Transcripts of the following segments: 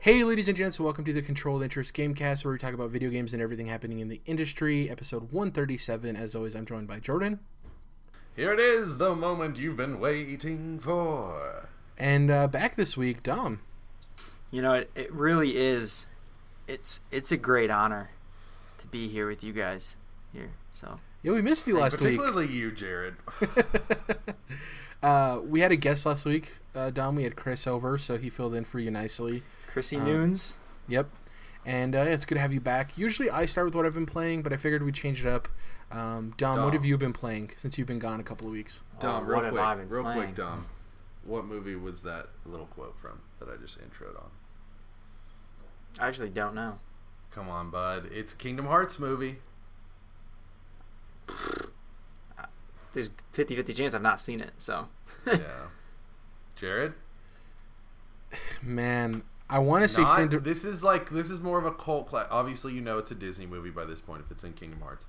Hey, ladies and gents, welcome to the Controlled Interest Gamecast, where we talk about video games and everything happening in the industry. Episode 137. As always, I'm joined by Jordan. Here it is, the moment you've been waiting for. And back this week, Dom. You know, it really is. It's a great honor to be here with you guys here. So yeah, we missed you last week. Particularly you, Jerrad. We had a guest last week, Dom. We had Chris over, so he filled in for you nicely. Chrissy Noons. Yep. And it's good to have you back. Usually I start with what I've been playing, but I figured we'd change it up. Dom, what have you been playing since you've been gone a couple of weeks? Dom, real quick, Dom. What movie was that little quote from that I just introed on? I actually don't know. Come on, bud. It's a Kingdom Hearts movie. There's 50-50 chance I've not seen it, so. Yeah. Jerrad? Man, I want to say This is more of a cult classic. Obviously, you know it's a Disney movie by this point if it's in Kingdom Hearts.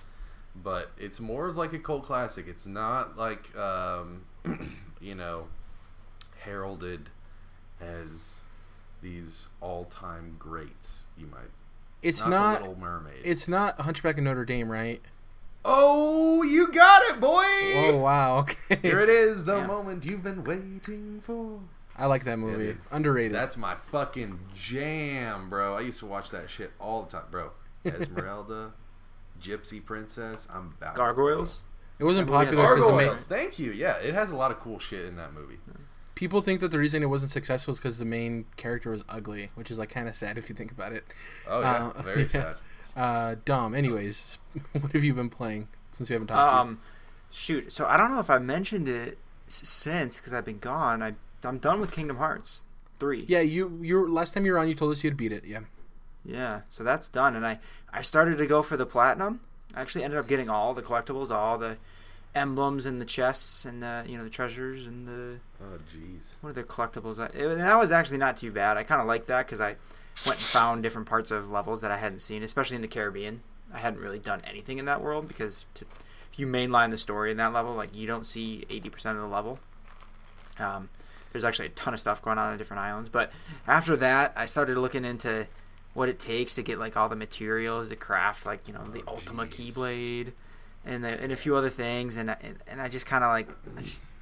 But it's more of like a cult classic. It's not like, heralded as these all-time greats, you might. It's not The Little Mermaid. It's not Hunchback of Notre Dame, right? Oh, you got it, boy! Oh, wow. Okay. Here it is, the moment you've been waiting for. I like that movie. Yeah, underrated. That's my fucking jam, bro. I used to watch that shit all the time, bro. Esmeralda, Gypsy Princess. I'm about Gargoyles. It wasn't popular because Gargoyles. Thank you. Yeah, it has a lot of cool shit in that movie. People think that the reason it wasn't successful is because the main character was ugly, which is like kind of sad if you think about it. Oh yeah, very sad. Dom, anyways, what have you been playing since we haven't talked to you? Shoot, so I don't know if I mentioned it since because I've been gone. I'm done with Kingdom Hearts 3. Yeah, you last time you were on, you told us you'd beat it. Yeah. Yeah, so that's done, and I started to go for the platinum. I actually ended up getting all the collectibles, all the emblems and the chests and the treasures and the. Oh jeez. What are the collectibles? That was actually not too bad. I kind of liked that because I went and found different parts of levels that I hadn't seen, especially in the Caribbean. I hadn't really done anything in that world because if you mainline the story in that level, like you don't see 80% of the level. There's actually a ton of stuff going on different islands. But after that, I started looking into what it takes to get like all the materials to craft like the Ultima Keyblade and a few other things. And I just kind of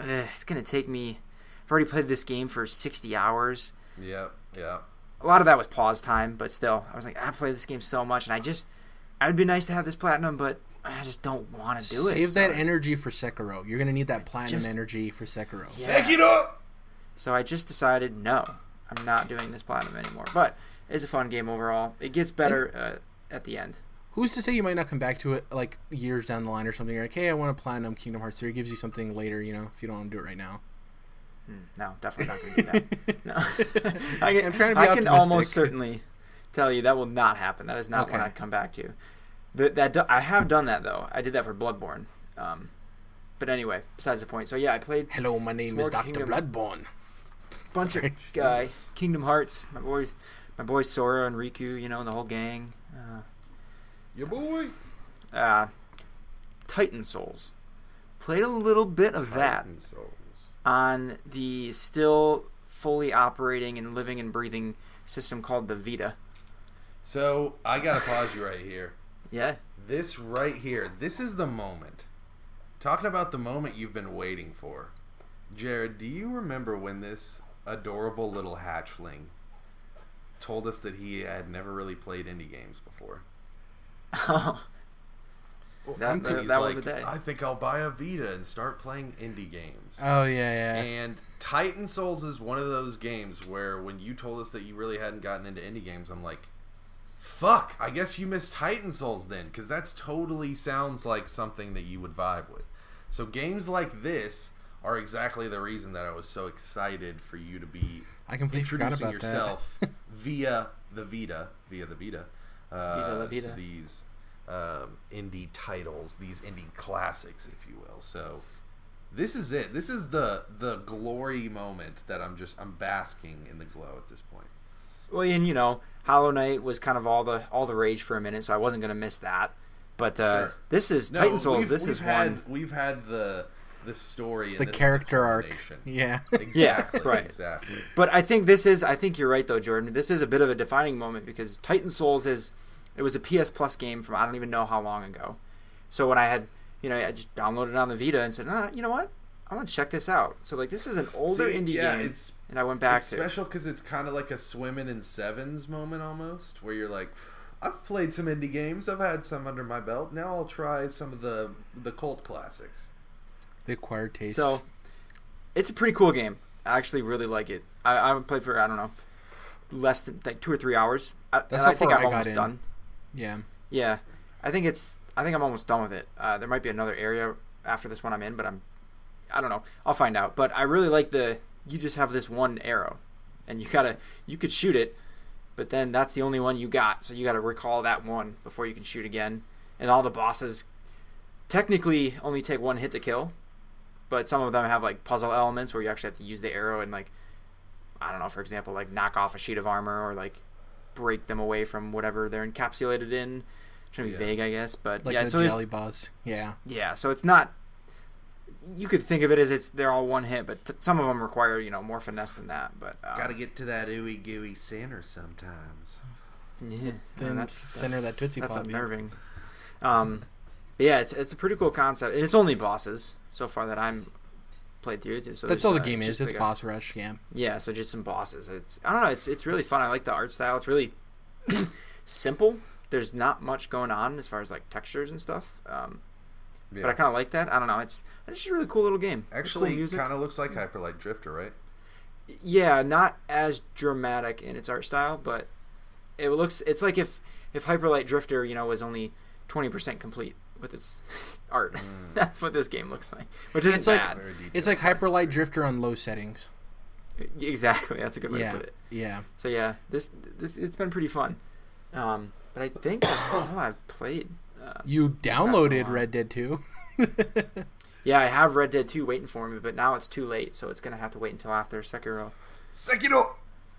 it's gonna take me. I've already played this game for 60 hours. Yeah. A lot of that was pause time, but still, I was like, I played this game so much, and it'd be nice to have this platinum, but I just don't want to do it. Save that energy for Sekiro. You're gonna need that platinum energy for Sekiro. Yeah. Sekiro. So I just decided, no, I'm not doing this platinum anymore. But it's a fun game overall. It gets better at the end. Who's to say you might not come back to it like years down the line or something? You're like, hey, I want a platinum Kingdom Hearts 3. It gives you something later, if you don't want to do it right now. No, definitely not going to do that. No. I'm trying to be I optimistic. can almost certainly tell you that will not happen. That is not what I'd come back to. I have done that, though. I did that for Bloodborne. But anyway, besides the point. So, yeah, I played... Hello, my name is Dr. Bloodborne. Bunch of Kingdom Hearts. My boys Sora and Riku, the whole gang. Your boy. Titan Souls. Played a little bit of that. Souls. On the still fully operating and living and breathing system called the Vita. So, I gotta pause you right here. Yeah? This right here, this is the moment. Talking about the moment you've been waiting for. Jerrad, do you remember when this adorable little hatchling told us that he had never really played indie games before? Oh. That was the day. I think I'll buy a Vita and start playing indie games. Oh, yeah. And Titan Souls is one of those games where when you told us that you really hadn't gotten into indie games, I'm like, fuck, I guess you missed Titan Souls then, because that's totally sounds like something that you would vibe with. So games like this are exactly the reason that I was so excited for you to be introducing yourself via the Vita, to these indie titles, these indie classics, if you will. So this is it. This is the glory moment that I'm basking in the glow at this point. Well, and Hollow Knight was kind of all the rage for a minute, so I wasn't going to miss that. But Sure. this is Titan Souls. We've had the the story and the character arc. Yeah. Exactly. Yeah, right. Exactly. But I think you're right though, Jordan. This is a bit of a defining moment because Titan Souls it was a PS Plus game from I don't even know how long ago. So when I had, I just downloaded it on the Vita and said, you know what? I want to check this out. So like this is an older indie game, and I went back to it. It's special because it's kind of like a swimming in sevens moment almost, where you're like, I've played some indie games, I've had some under my belt. Now I'll try some of the cult classics. The acquired taste. So it's a pretty cool game. I actually really like it. I played for I don't know, less than like 2 or 3 hours. That's how I think far I'm I got almost in. done. Yeah. Yeah, I think I'm almost done with it. There might be another area after this one I'm in, but I don't know. I'll find out. But I really like you just have this one arrow, and you could shoot it, but then that's the only one you got. So you got to recall that one before you can shoot again. And all the bosses technically only take one hit to kill, but some of them have like puzzle elements where you actually have to use the arrow and like, I don't know, for example, like knock off a sheet of armor or like break them away from whatever they're encapsulated in. Trying to be vague, I guess, but like yeah, the so jelly boss. Yeah. Yeah, so it's not. You could think of it as they're all one hit, but some of them require more finesse than that. But gotta get to that ooey gooey center sometimes. Yeah, Then center that Tootsie Pop. That's unnerving. But yeah, it's a pretty cool concept, and it's only bosses so far that I'm played through. So that's all the game is. It's boss rush. Yeah. Yeah, so just some bosses. I don't know. It's really fun. I like the art style. It's really simple. There's not much going on as far as like textures and stuff. But I kind of like that. I don't know. It's just a really cool little game. Actually, cool kind of looks like Hyper Light Drifter, right? Yeah, not as dramatic in its art style, but it's like if Hyper Light Drifter, was only 20% complete with its art. That's what this game looks like, which isn't bad. It's like Hyper Light Drifter on low settings. Exactly. That's a good way to put it. Yeah. So yeah, this it's been pretty fun. But I think that's all I've played. You downloaded Red Dead 2. Yeah, I have Red Dead 2 waiting for me, but now it's too late, so it's going to have to wait until after Sekiro. Sekiro!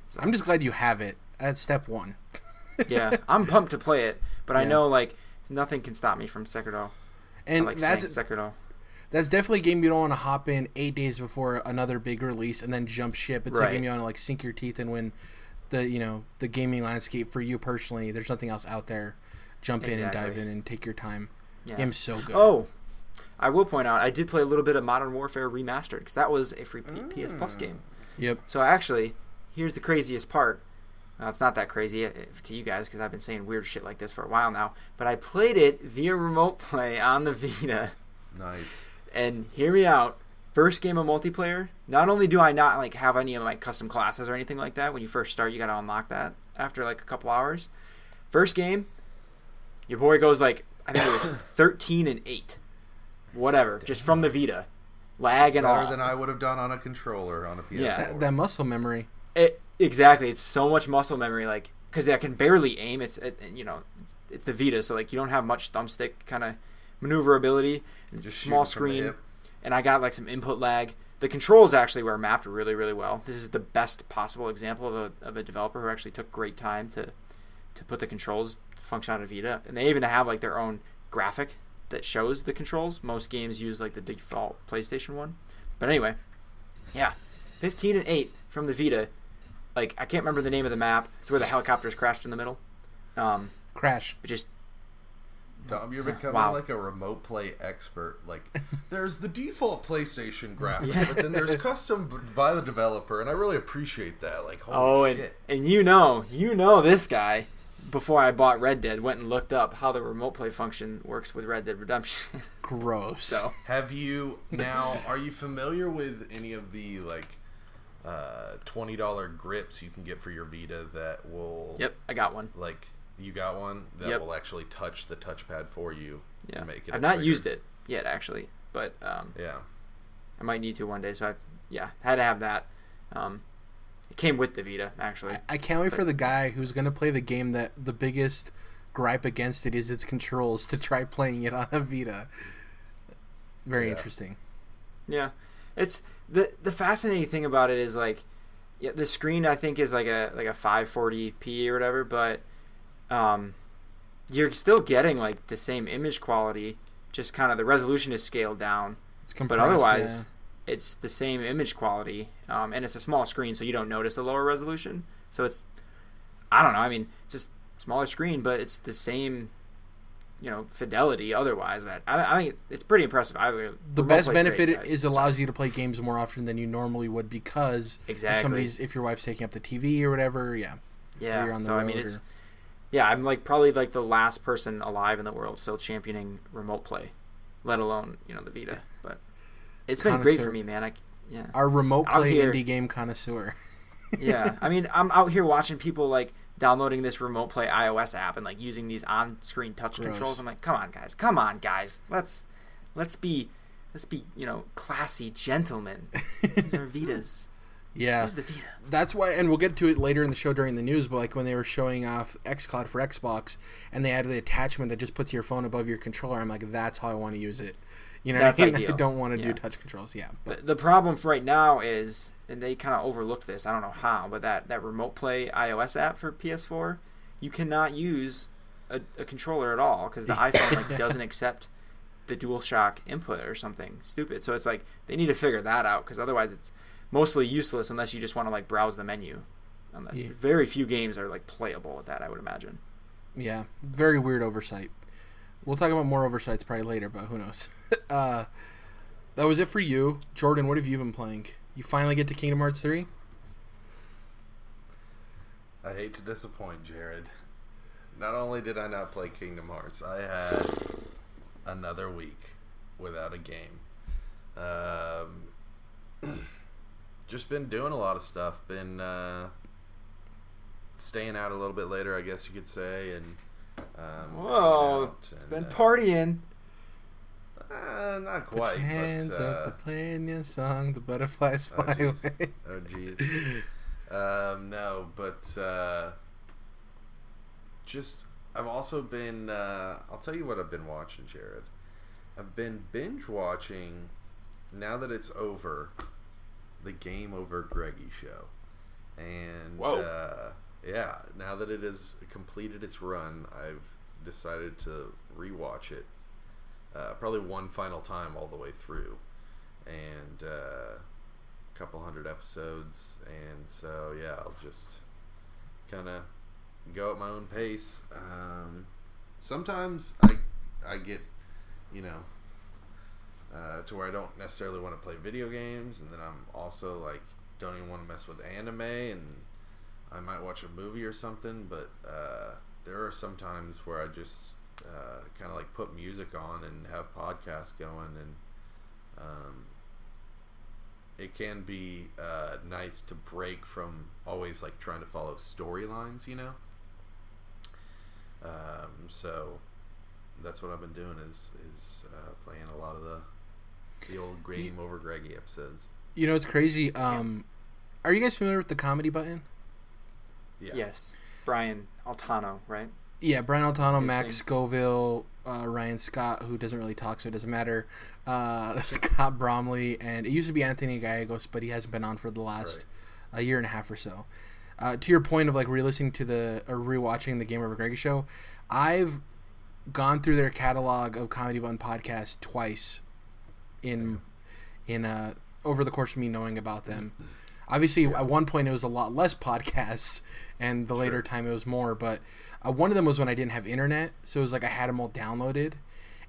So. I'm just glad you have it. That's step one. Yeah, I'm pumped to play it, but I know, like, nothing can stop me from Sekiro. And that's Sekiro. That's definitely a game you don't want to hop in 8 days before another big release and then jump ship. It's a game you want to, like, sink your teeth in when the gaming landscape for you personally, there's nothing else out there. Jump in and dive in and take your time. Yeah. Game's so good. Oh, I will point out, I did play a little bit of Modern Warfare Remastered because that was a free PS Plus game. Yep. So actually, here's the craziest part. It's not that crazy to you guys because I've been saying weird shit like this for a while now. But I played it via remote play on the Vita. Nice. And hear me out. First game of multiplayer. Not only do I not like have any of my custom classes or anything like that. When you first start, you got to unlock that after like a couple hours. First game. Your boy goes like, I think it was 13-8. Whatever. Just from the Vita. Lag and all. Better than I would have done on a controller on a PS4. Yeah, that muscle memory. Exactly. It's so much muscle memory. Like, because I can barely aim. It's the Vita, so like you don't have much thumbstick kind of maneuverability. Just small screen. And I got like some input lag. The controls actually were mapped really, really well. This is the best possible example of a developer who actually took great time to put the controls function on a Vita, and they even have like their own graphic that shows the controls. Most games use like the default PlayStation one, but anyway, yeah, 15-8 from the Vita. Like I can't remember the name of the map. It's where the helicopters crashed in the middle. Crash. Just Dom, you're becoming like a remote play expert. Like, there's the default PlayStation graphic, but then there's custom by the developer, and I really appreciate that. Like, holy shit. And you know this guy. Before I bought Red Dead, went and looked up how the remote play function works with Red Dead Redemption. Gross. So, are you familiar with any of the like $20 grips you can get for your Vita that will? Yep, I got one. Like, you got one that will actually touch the touchpad for you. Yeah, and make it. I've not used it yet actually, but yeah, I might need to one day. So I had to have that. It came with the Vita, actually. I can't wait for the guy who's going to play the game that the biggest gripe against it is its controls to try playing it on a Vita. Very interesting. Yeah. It's the fascinating thing about it is like the screen I think is like a 540p or whatever, but you're still getting like the same image quality, just kind of the resolution is scaled down but otherwise, it's the same image quality, and it's a small screen, so you don't notice the lower resolution. So it's, I don't know. I mean, it's just smaller screen, but it's the same, fidelity. Otherwise, I think it's pretty impressive. The best benefit is it allows you to play games more often than you normally would because if your wife's taking up the TV or whatever, yeah. You're on the road, I mean, I'm probably the last person alive in the world still championing remote play, let alone the Vita. But it's been great for me, man. Our remote play indie game connoisseur. Yeah, I mean, I'm out here watching people downloading this remote play iOS app and using these on-screen touch controls. I'm like, come on, guys, let's be classy gentlemen. These are Vitas. Yeah, where's the Vita? That's why, and we'll get to it later in the show during the news. But when they were showing off xCloud for Xbox, and they added the attachment that just puts your phone above your controller, I'm like, that's how I want to use it. That's ideal. I don't want to do touch controls. Yeah. But the problem for right now is, and they kind of overlooked this. I don't know how, but that remote play iOS app for PS4, you cannot use a controller at all because the iPhone doesn't accept the DualShock input or something stupid. So it's they need to figure that out because otherwise it's mostly useless unless you just want to browse the menu. Very few games are playable with that, I would imagine. Yeah, very weird oversight. We'll talk about more oversights probably later, but who knows. That was it for you. Jordan, what have you been playing? You finally get to Kingdom Hearts 3? I hate to disappoint, Jerrad. Not only did I not play Kingdom Hearts, I had another week without a game. Just been doing a lot of stuff. Been staying out a little bit later, I guess you could say, and whoa, it's been partying. Not quite. Put your hands up to playing your song, the butterflies fly away. Oh jeez. No, but I've also been. I'll tell you what I've been watching, Jerrad. I've been binge watching. Now that it's over, the Game Over Greggy show, and yeah, now that it has completed its run, I've decided to rewatch it. Probably one final time all the way through, and a couple hundred episodes, and so yeah, I'll just kind of go at my own pace. Sometimes I get to where I don't necessarily want to play video games, and then I'm also don't even want to mess with anime, and I might watch a movie or something, but there are some times where I just kind of put music on and have podcasts going, and it can be nice to break from always trying to follow storylines, so that's what I've been doing is playing a lot of the old Game Over Greggy episodes. It's crazy. Are you guys familiar with the comedy button? Yeah. Yes. Brian Altano, right? Yeah, Brian Altano, Max Scoville, Ryan Scott, who doesn't really talk, so it doesn't matter. Scott Bromley, and it used to be Anthony Gallegos, but he hasn't been on for the last a year and a half or so. To your point of re-listening to or rewatching the Game Over Greggy show, I've gone through their catalog of Comedy Button podcasts twice in over the course of me knowing about them. Obviously, at one point it was a lot less podcasts, and the later time it was more. But one of them was when I didn't have internet, so it was I had them all downloaded.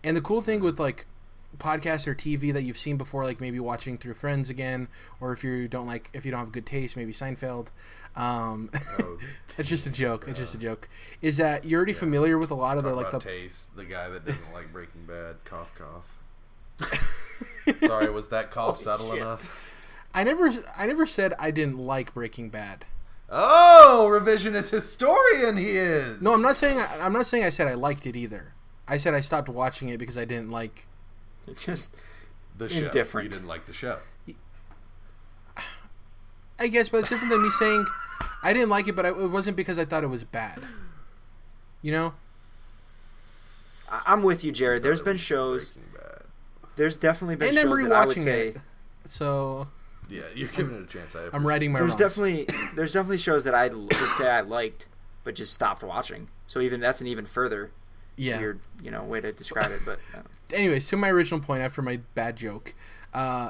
And the cool thing with podcasts or TV that you've seen before, maybe watching through Friends again, or if you don't have good taste, maybe Seinfeld. It's just a joke. It's just a joke. Is that you're already familiar with a lot of the taste? The guy that doesn't like Breaking Bad. Cough, cough. Sorry, was that cough subtle enough? I never said I didn't like Breaking Bad. Oh, revisionist historian he is. No, I'm not saying I said I liked it either. I said I stopped watching it because I didn't like just the show. Indifferent. You didn't like the show. I guess, but it's different than me saying I didn't like it, but it wasn't because I thought it was bad. I'm with you, Jerrad. There's been shows. There's definitely been shows that I would say. So. Yeah, you're giving it a chance. I'm writing my. There's definitely shows that I would say I liked, but just stopped watching. So that's an even further weird, way to describe it. But anyways, to my original point after my bad joke,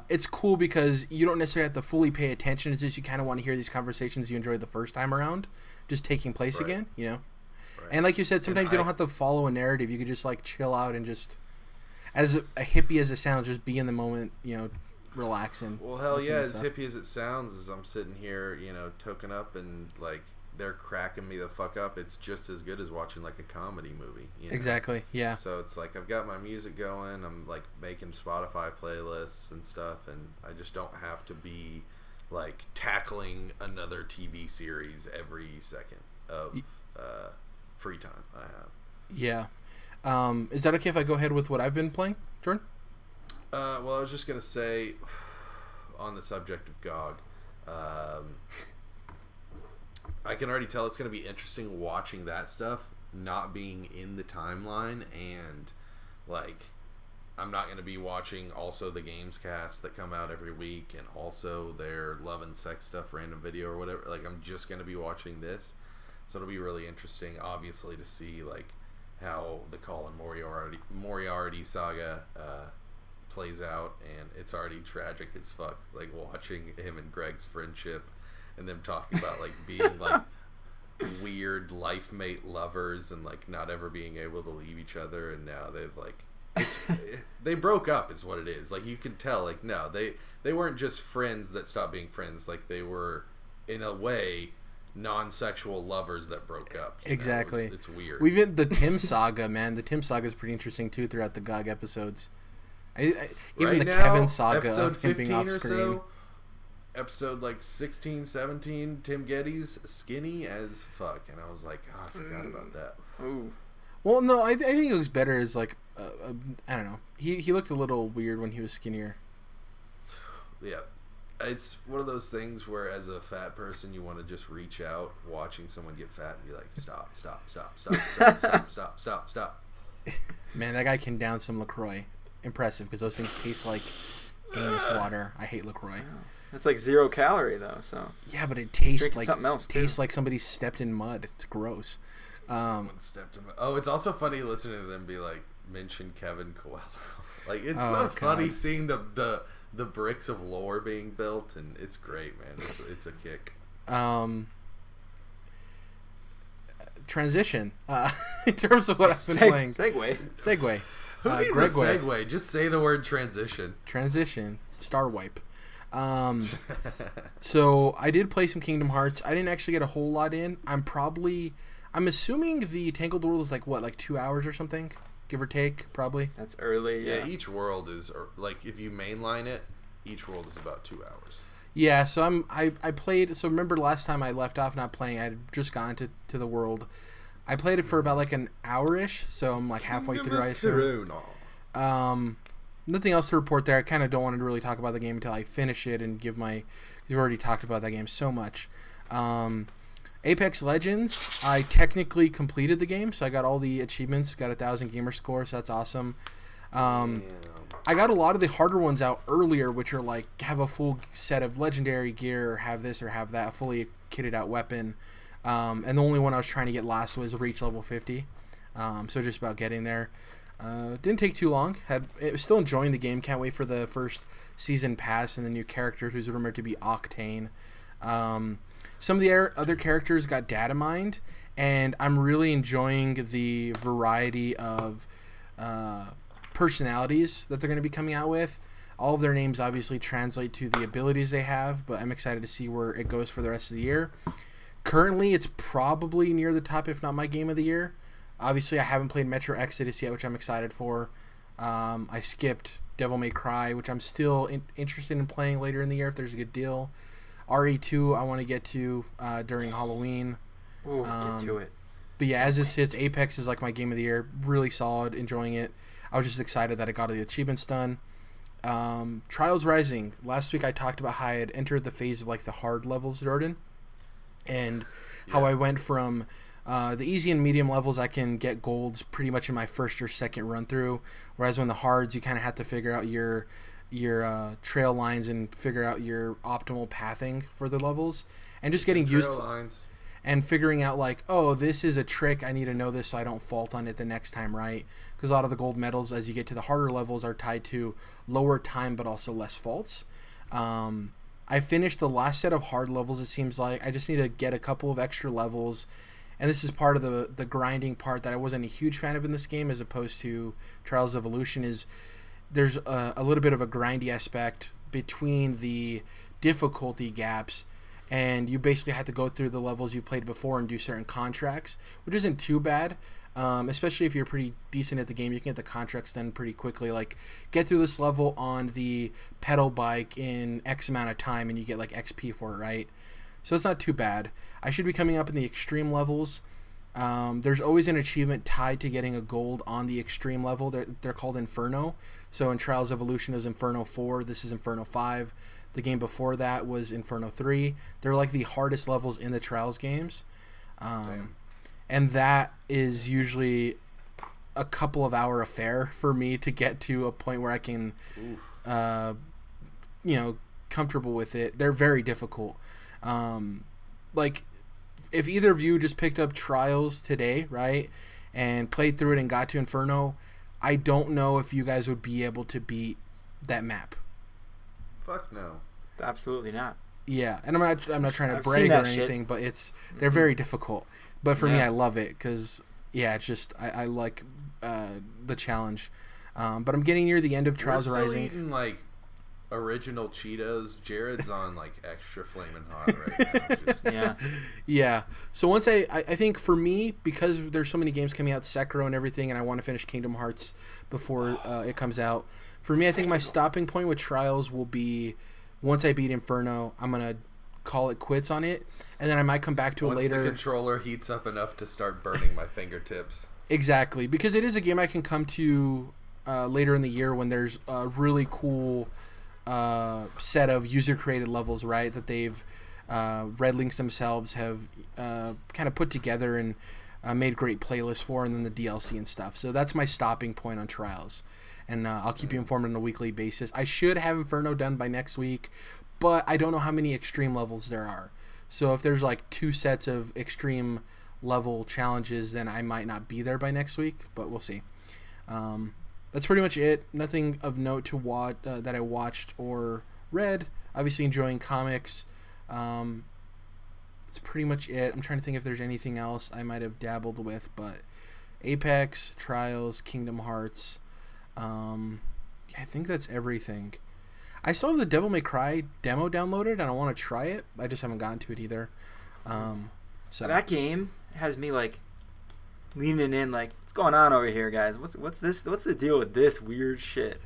it's cool because you don't necessarily have to fully pay attention. It's just you kind of want to hear these conversations you enjoyed the first time around just taking place again, you know? Right. And like you said, sometimes you don't have to follow a narrative. You could just like chill out and just, as a hippie as it sounds, just be in the moment, you know, relaxing. Well, hell yeah, as hippie as it sounds, as I'm sitting here, you know, token up and like they're cracking me the fuck up, it's just as good as watching like a comedy movie. You know? Exactly, yeah. So it's like I've got my music going, I'm like making Spotify playlists and stuff, and I just don't have to be like tackling another TV series every second of free time I have. Yeah. Is that okay if I go ahead with what I've been playing, Jordan? Well, I was just going to say, on the subject of GOG, I can already tell it's going to be interesting watching that stuff, not being in the timeline, and, like, I'm not going to be watching also the Gamescast that come out every week, and also their Love and Sex Stuff random video or whatever. Like, I'm just going to be watching this, so it'll be really interesting, obviously, to see, like, how the Colin Moriarty saga plays out, and it's already tragic as fuck, like watching him and Greg's friendship and them talking about like being like weird life mate lovers and like not ever being able to leave each other, and now they've like they broke up is what it is. Like you can tell, like no, they weren't just friends that stopped being friends, like they were in a way non-sexual lovers that broke up. Exactly. It's weird. We've had the Tim saga, man. The Tim saga is pretty interesting too throughout the GOG episodes. Even right the now, Kevin saga of him being off screen. So, episode like 16, 17, Tim Geddes skinny as fuck, and I was like, oh, I forgot about that. Ooh. Well, no, I think it looks better as like I don't know. He looked a little weird when he was skinnier. Yeah. It's one of those things where as a fat person you want to just reach out watching someone get fat and be like, stop. Man, that guy can down some LaCroix. Impressive, because those things taste like anus water. I hate LaCroix. It's like 0 calorie though, so. Yeah, but it tastes like something else too. Tastes like somebody stepped in mud. It's gross. Someone stepped in mud. Oh, it's also funny listening to them be like, mention Kevin Coelho. Like it's so funny seeing the bricks of lore being built, and it's great, man. It's a kick. Transition. In terms of what I've been playing. Segue. Who needs a segue? Just say the word transition. Transition. Star wipe. So I did play some Kingdom Hearts. I didn't actually get a whole lot in. I'm assuming the Tangled World is like 2 hours or something, give or take, probably. That's early. Yeah, each world is like if you mainline it, each world is about 2 hours. Yeah, so I played. So remember last time I left off not playing, I had just gone to the world. I played it for about like an hour-ish, so I'm like halfway through, I assume. Nothing else to report there. I kind of don't want to really talk about the game until I finish it and give my... You've already talked about that game so much. Apex Legends, I technically completed the game, so I got all the achievements, got 1,000 gamer score, so that's awesome. I got a lot of the harder ones out earlier, which are like, have a full set of legendary gear, or have this or have that, fully kitted out weapon. And the only one I was trying to get last was reach level 50. So just about getting there. Didn't take too long. Was still enjoying the game. Can't wait for the first season pass and the new character who's rumored to be Octane. Some of the other characters got data mined, and I'm really enjoying the variety of personalities that they're going to be coming out with. All of their names obviously translate to the abilities they have, but I'm excited to see where it goes for the rest of the year. Currently, it's probably near the top, if not my game of the year. Obviously, I haven't played Metro Exodus yet, which I'm excited for. I skipped Devil May Cry, which I'm still interested in playing later in the year if there's a good deal. RE2 I want to get to during Halloween. Ooh, get to it. But yeah, as it sits, Apex is like my game of the year. Really solid, enjoying it. I was just excited that I got all the achievements done. Trials Rising. Last week I talked about how I had entered the phase of like the hard levels, Jordan. And how I went from the easy and medium levels, I can get golds pretty much in my first or second run through. Whereas when the hards, you kind of have to figure out your trail lines and figure out your optimal pathing for the levels. And just getting used to and figuring out like, oh, this is a trick, I need to know this so I don't fault on it the next time, right? Because a lot of the gold medals as you get to the harder levels are tied to lower time but also less faults. I finished the last set of hard levels, it seems like. I just need to get a couple of extra levels, and this is part of the grinding part that I wasn't a huge fan of in this game as opposed to Trials of Evolution. Is there's a little bit of a grindy aspect between the difficulty gaps, and you basically have to go through the levels you've played before and do certain contracts, which isn't too bad. Especially if you're pretty decent at the game, you can get the contracts done pretty quickly. Like, get through this level on the pedal bike in X amount of time, and you get like XP for it, right? So it's not too bad. I should be coming up in the extreme levels. There's always an achievement tied to getting a gold on the extreme level. They're called Inferno. So in Trials Evolution is Inferno 4. This is Inferno 5. The game before that was Inferno 3. They're like the hardest levels in the Trials games. And that is usually a couple of hour affair for me to get to a point where I can, comfortable with it. They're very difficult. Like, if either of you just picked up Trials today, right, and played through it and got to Inferno, I don't know if you guys would be able to beat that map. Fuck no. Absolutely not. Yeah, and I'm not trying to brag or anything, but they're very difficult. But for me, I love it because, it's just I like the challenge. But I'm getting near the end of Trials Rising. Rising. Eating like original Cheetos. Jerrad's on like extra flaming hot right now. Yeah. So once I think for me, because there's so many games coming out, Sekiro and everything, and I want to finish Kingdom Hearts before it comes out. For me, I think my stopping point with Trials will be once I beat Inferno, I'm gonna call it quits on it, and then I might come back to it later. Once the controller heats up enough to start burning my fingertips. Exactly, because it is a game I can come to later in the year when there's a really cool set of user-created levels, right, that they've Red Links themselves have kind of put together and made great playlists for, and then the DLC and stuff. So that's my stopping point on Trials, and I'll keep you informed on a weekly basis. I should have Inferno done by next week, but I don't know how many extreme levels there are. So if there's like 2 sets of extreme level challenges, then I might not be there by next week, but we'll see. That's pretty much it. Nothing of note to watch that I watched or read. Obviously enjoying comics. That's pretty much it. I'm trying to think if there's anything else I might have dabbled with, but Apex, Trials, Kingdom Hearts. I think that's everything. I still have the Devil May Cry demo downloaded, and I want to try it. I just haven't gotten to it either. So that game has me like leaning in, like, what's going on over here, guys? What's this? What's the deal with this weird shit?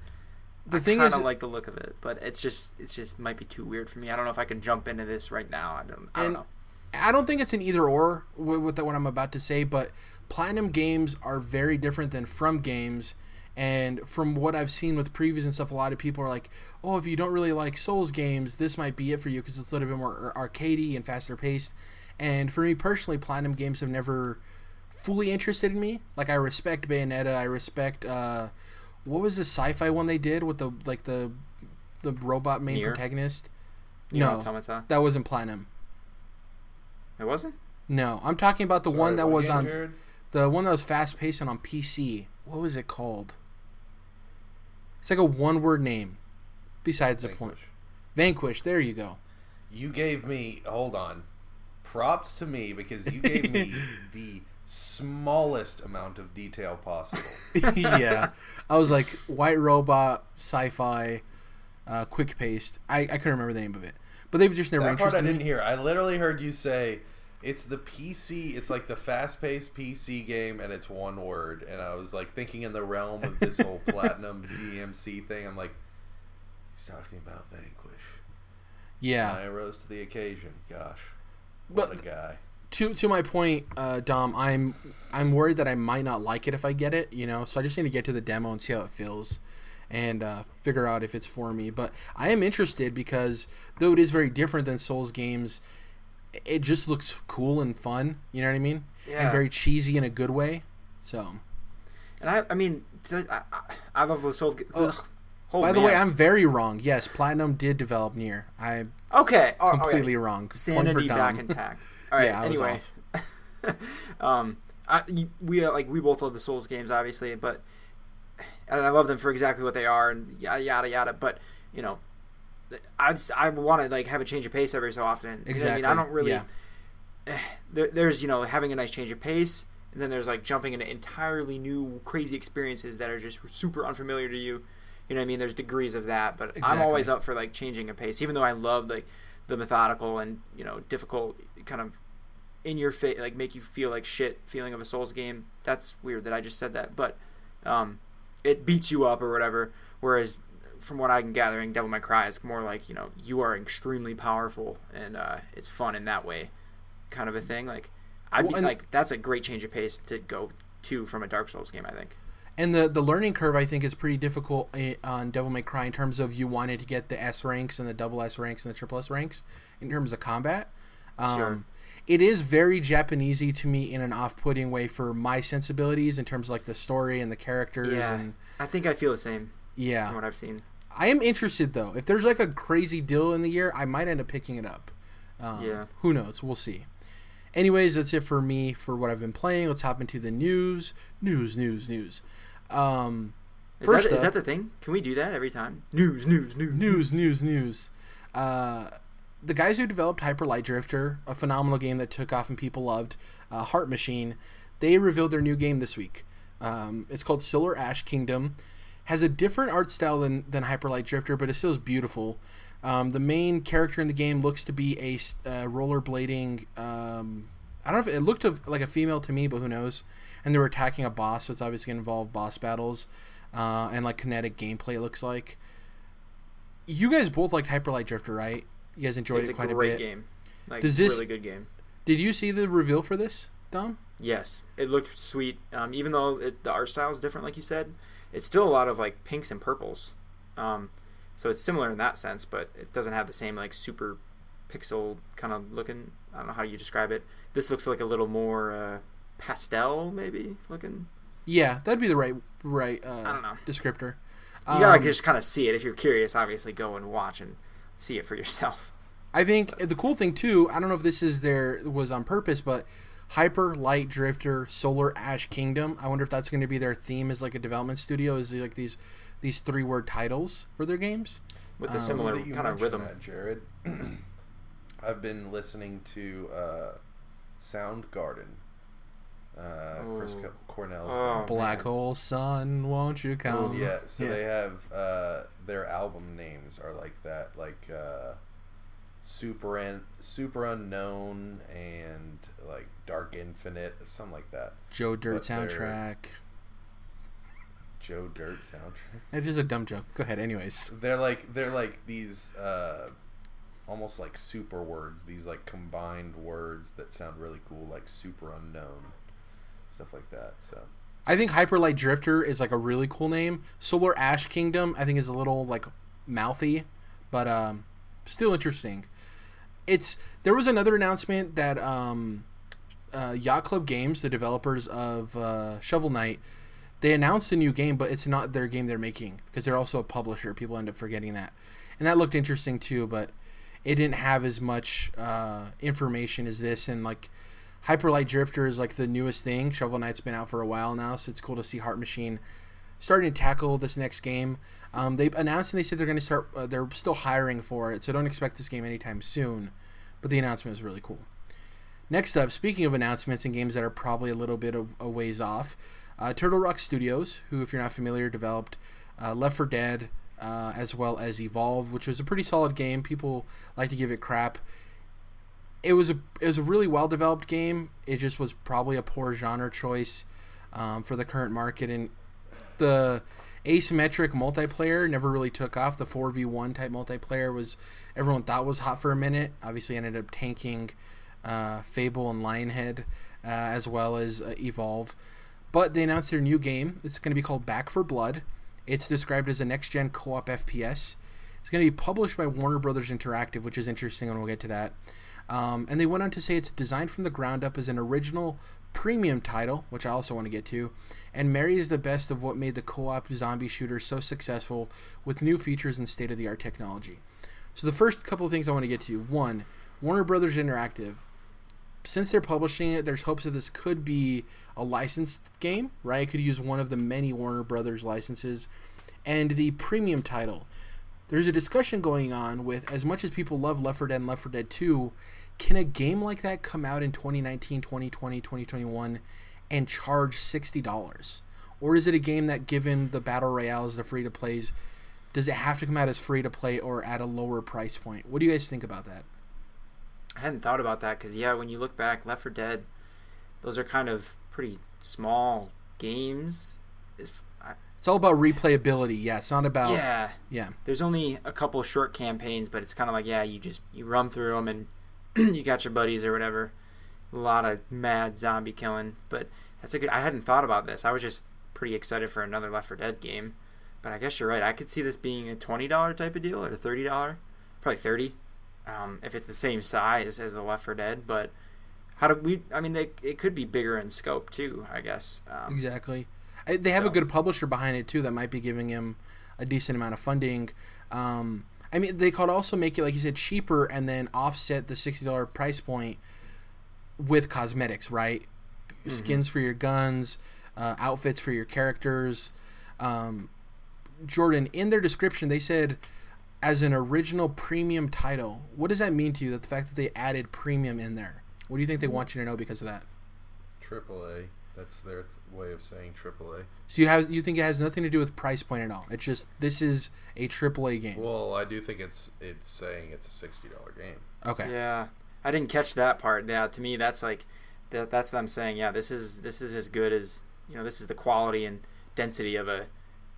The thing is, I is, kind of like the look of it, but it's just might be too weird for me. I don't know if I can jump into this right now. I don't know. I don't think it's an either or with what I'm about to say, but Platinum games are very different than From games. And from what I've seen with previews and stuff, a lot of people are like, oh, if you don't really like Souls games, this might be it for you because it's a little bit more arcadey and faster paced. And for me personally, Platinum games have never fully interested in me. Like, I respect Bayonetta. I respect, what was the sci-fi one they did with the robot main protagonist? Nier No, Automata? that wasn't Platinum. It wasn't? No, I'm talking about the one that was game, on... Jerrad? The one that was fast paced and on PC. What was it called? It's like a one-word name. Besides the point. Vanquish. There you go. You gave me... Hold on. Props to me because you gave me the smallest amount of detail possible. Yeah. I was like, white robot, sci-fi, quick-paced. I couldn't remember the name of it. But they've just never that part interested I didn't me. hear. I literally heard you say... It's the PC, it's like the fast-paced PC game, and it's one word. And I was like thinking in the realm of this whole Platinum DMC thing. I'm like, he's talking about Vanquish. Yeah. And I rose to the occasion. Gosh, what a guy. To my point, Dom, I'm worried that I might not like it if I get it, so I just need to get to the demo and see how it feels and figure out if it's for me. But I am interested because, though it is very different than Souls games, it just looks cool and fun, you know what I mean? Yeah. And very cheesy in a good way. So. And I mean, I love the Souls. By the way, I'm very wrong. Yes, Platinum did develop Nier. I'm completely wrong. Sanity back intact. All right. Yeah, I was anyway, we both love the Souls games, obviously, and I love them for exactly what they are, and yada yada yada. But I want to like have a change of pace every so often. Exactly. You know what I mean? I don't really. Yeah. There's having a nice change of pace, and then there's like jumping into entirely new crazy experiences that are just super unfamiliar to you. You know what I mean? There's degrees of that, but Exactly. I'm always up for like changing a pace, even though I love like the methodical and difficult kind of in your face, like make you feel like shit feeling of a Souls game. That's weird that I just said that, but it beats you up or whatever. Whereas from what I can gather, Devil May Cry is more like you are extremely powerful and it's fun in that way, kind of a thing. Like that's a great change of pace to go to from a Dark Souls game, I think. And the learning curve, I think, is pretty difficult on Devil May Cry in terms of you wanted to get the S ranks and the double S ranks and the triple S ranks in terms of combat. Sure. It is very Japanesey to me in an off-putting way for my sensibilities in terms of like the story and the characters. Yeah, and I think I feel the same. Yeah, from what I've seen. I am interested though. If there's like a crazy deal in the year, I might end up picking it up. Yeah. Who Who knows? We'll see. Anyways, that's it for me for what I've been playing. Let's hop into the news. News. Is that the thing? Can we do that every time? News. The guys who developed Hyper Light Drifter, a phenomenal game that took off and people loved, Heart Machine, they revealed their new game this week. It's called Solar Ash Kingdom. Has a different art style than Hyper Light Drifter, but it still is beautiful. The main character in the game looks to be a rollerblading. I don't know if it looked like a female to me, but who knows? And they were attacking a boss, so it's obviously going to involve boss battles and like kinetic gameplay. It looks like. You guys both liked Hyper Light Drifter, right? You guys enjoyed it quite a bit. It's a great game. Like, really good game. Did you see the reveal for this, Dom? Yes, it looked sweet. Even though the art style is different, like you said, it's still a lot of like pinks and purples. So it's similar in that sense, but it doesn't have the same like super pixel kind of looking. I don't know how you describe it. This looks like a little more pastel, maybe looking. Yeah, that'd be the right I don't know. descriptor. You gotta just kind of see it. If you're curious, obviously go and watch and see it for yourself. I think the cool thing too, I don't know if this was on purpose, but Hyper Light Drifter Solar Ash Kingdom, I wonder if that's going to be their theme as like a development studio, is like these 3-word titles for their games with a similar kind of rhythm. That, Jerrad. I've been listening to Soundgarden. Chris Cornell's Black Hole Sun, won't you come? Yeah, so they have their album names are like that, like Super Unknown and like Dark Infinite, something like that. Joe Dirt soundtrack. It's just a dumb joke. Go ahead, anyways. They're like these almost like super words, these like combined words that sound really cool, like Super Unknown, stuff like that. So I think Hyper Light Drifter is like a really cool name. Solar Ash Kingdom I think is a little like mouthy, but still interesting. There was another announcement that Yacht Club Games, the developers of Shovel Knight, they announced a new game, but it's not their game they're making because they're also a publisher. People end up forgetting that, and that looked interesting too, but it didn't have as much information as this. And like Hyper Light Drifter is like the newest thing. Shovel Knight's been out for a while now, so it's cool to see Heart Machine starting to tackle this next game. They announced and they said they're going to start. They're still hiring for it, so don't expect this game anytime soon. But the announcement was really cool. Next up, speaking of announcements and games that are probably a little bit of a ways off, Turtle Rock Studios, who, if you're not familiar, developed Left 4 Dead, as well as Evolve, which was a pretty solid game. People like to give it crap. It was a really well developed game. It just was probably a poor genre choice for the current market, and the asymmetric multiplayer never really took off. The 4v1 type multiplayer was everyone thought was hot for a minute. Obviously ended up tanking Fable and Lionhead, as well as Evolve. But they announced their new game. It's going to be called Back 4 Blood. It's described as a next-gen co-op FPS. It's going to be published by Warner Brothers Interactive, which is interesting, and we'll get to that. And they went on to say it's designed from the ground up as an original premium title, which I also want to get to, and marries the best of what made the co-op zombie shooter so successful with new features and state-of-the-art technology. So the first couple of things I want to get to. One, Warner Brothers Interactive. since they're publishing it, there's hopes that this could be a licensed game, right? It could use one of the many Warner Brothers licenses. And the premium title. There's a discussion going on with, as much as people love Left 4 Dead and Left 4 Dead 2, can a game like that come out in 2019, 2020, 2021 and charge $60? Or is it a game that, given the Battle Royales, the free-to-plays, does it have to come out as free-to-play or at a lower price point? What do you guys think about that? I hadn't thought about that because, when you look back, Left 4 Dead, those are kind of pretty small games. It's all about replayability. Yeah, it's not about... Yeah. There's only a couple short campaigns, but it's kind of like, you run through them and you got your buddies or whatever. A lot of mad zombie killing. But that's a good... I hadn't thought about this. I was just pretty excited for another Left 4 Dead game. But I guess you're right. I could see this being a $20 type of deal or a $30. Probably $30. If it's the same size as the Left 4 Dead. But how do we... I mean, it could be bigger in scope, too, I guess. Exactly. They have a good publisher behind it, too, that might be giving him a decent amount of funding. I mean, they could also make it, like you said, cheaper and then offset the $60 price point with cosmetics, right? Mm-hmm. Skins for your guns, outfits for your characters. Jordan, in their description, they said, as an original premium title. What does that mean to you, that the fact that they added premium in there? What do you think they want you to know because of that? AAA. That's their way of saying AAA. So you think it has nothing to do with price point at all? It's just, this is a AAA game. Well, I do think it's saying it's a $60 game. Okay. Yeah, I didn't catch that part. Yeah, to me that's like that's them saying, this is as good as, this is the quality and density of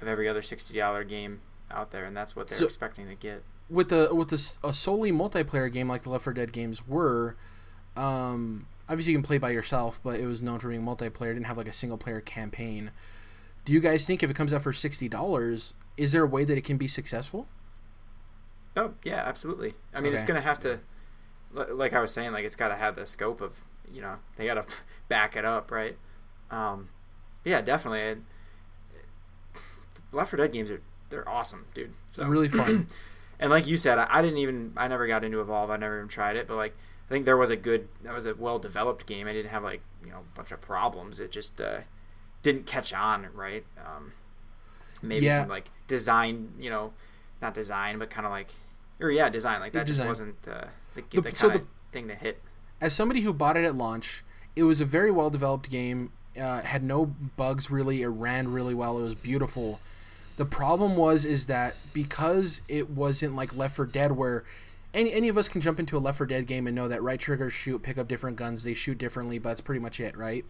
every other $60 game out there, and that's what they're expecting to get. With a solely multiplayer game like the Left 4 Dead games were, obviously you can play by yourself, but it was known for being multiplayer. It didn't have like a single player campaign. Do you guys think if it comes out for $60, is there a way that it can be successful? Oh, yeah, absolutely. I mean, It's going to have to, like I was saying, like it's got to have the scope of, they got to back it up, right? Yeah, definitely. Left 4 Dead games they're awesome, dude. So really fun. And like you said, I never got into Evolve. I never even tried it, but like, I think that was a well-developed game. I didn't have a bunch of problems. It just didn't catch on, right? Maybe some like design, not design, but kind of like, design. Like that just wasn't the kind of thing that hit. As somebody who bought it at launch, it was a very well-developed game. Had no bugs really. It ran really well. It was beautiful. The problem is that because it wasn't like Left 4 Dead where any of us can jump into a Left 4 Dead game and know that right trigger shoot, pick up different guns, they shoot differently, but that's pretty much it, right?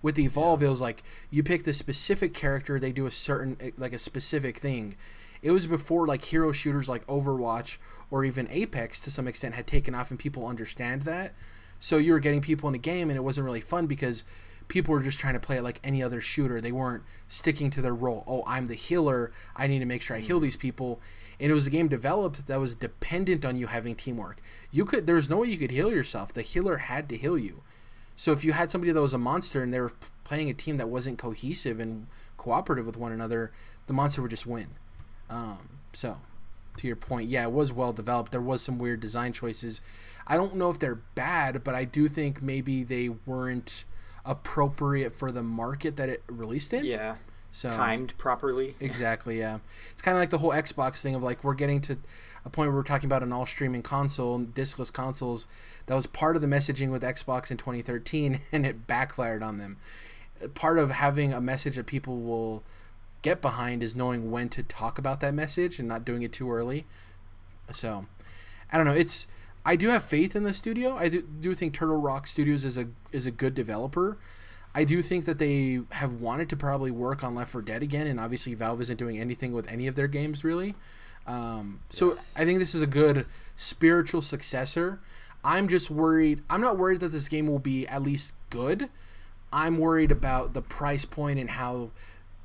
With the Evolve, it was like you pick the specific character, they do a specific thing. It was before like hero shooters like Overwatch or even Apex to some extent had taken off and people understand that. So you were getting people in a game and it wasn't really fun because people were just trying to play it like any other shooter. They weren't sticking to their role. Oh, I'm the healer. I need to make sure I heal these people. And it was a game developed that was dependent on you having teamwork. There was no way you could heal yourself. The healer had to heal you. So if you had somebody that was a monster and they were playing a team that wasn't cohesive and cooperative with one another, the monster would just win. So to your point, it was well developed. There was some weird design choices. I don't know if they're bad, but I do think maybe they weren't appropriate for the market that it released in. Yeah. So timed properly. Exactly, yeah. It's kind of like the whole Xbox thing of like we're getting to a point where we're talking about an all-streaming console, discless consoles. That was part of the messaging with Xbox in 2013, and it backfired on them. Part of having a message that people will get behind is knowing when to talk about that message and not doing it too early. So, I don't know. I do have faith in the studio. I do think Turtle Rock Studios is a good developer. I do think that they have wanted to probably work on Left 4 Dead again, and obviously Valve isn't doing anything with any of their games really. So I think this is a good spiritual successor. I'm just worried. I'm not worried that this game will be at least good. I'm worried about the price point and how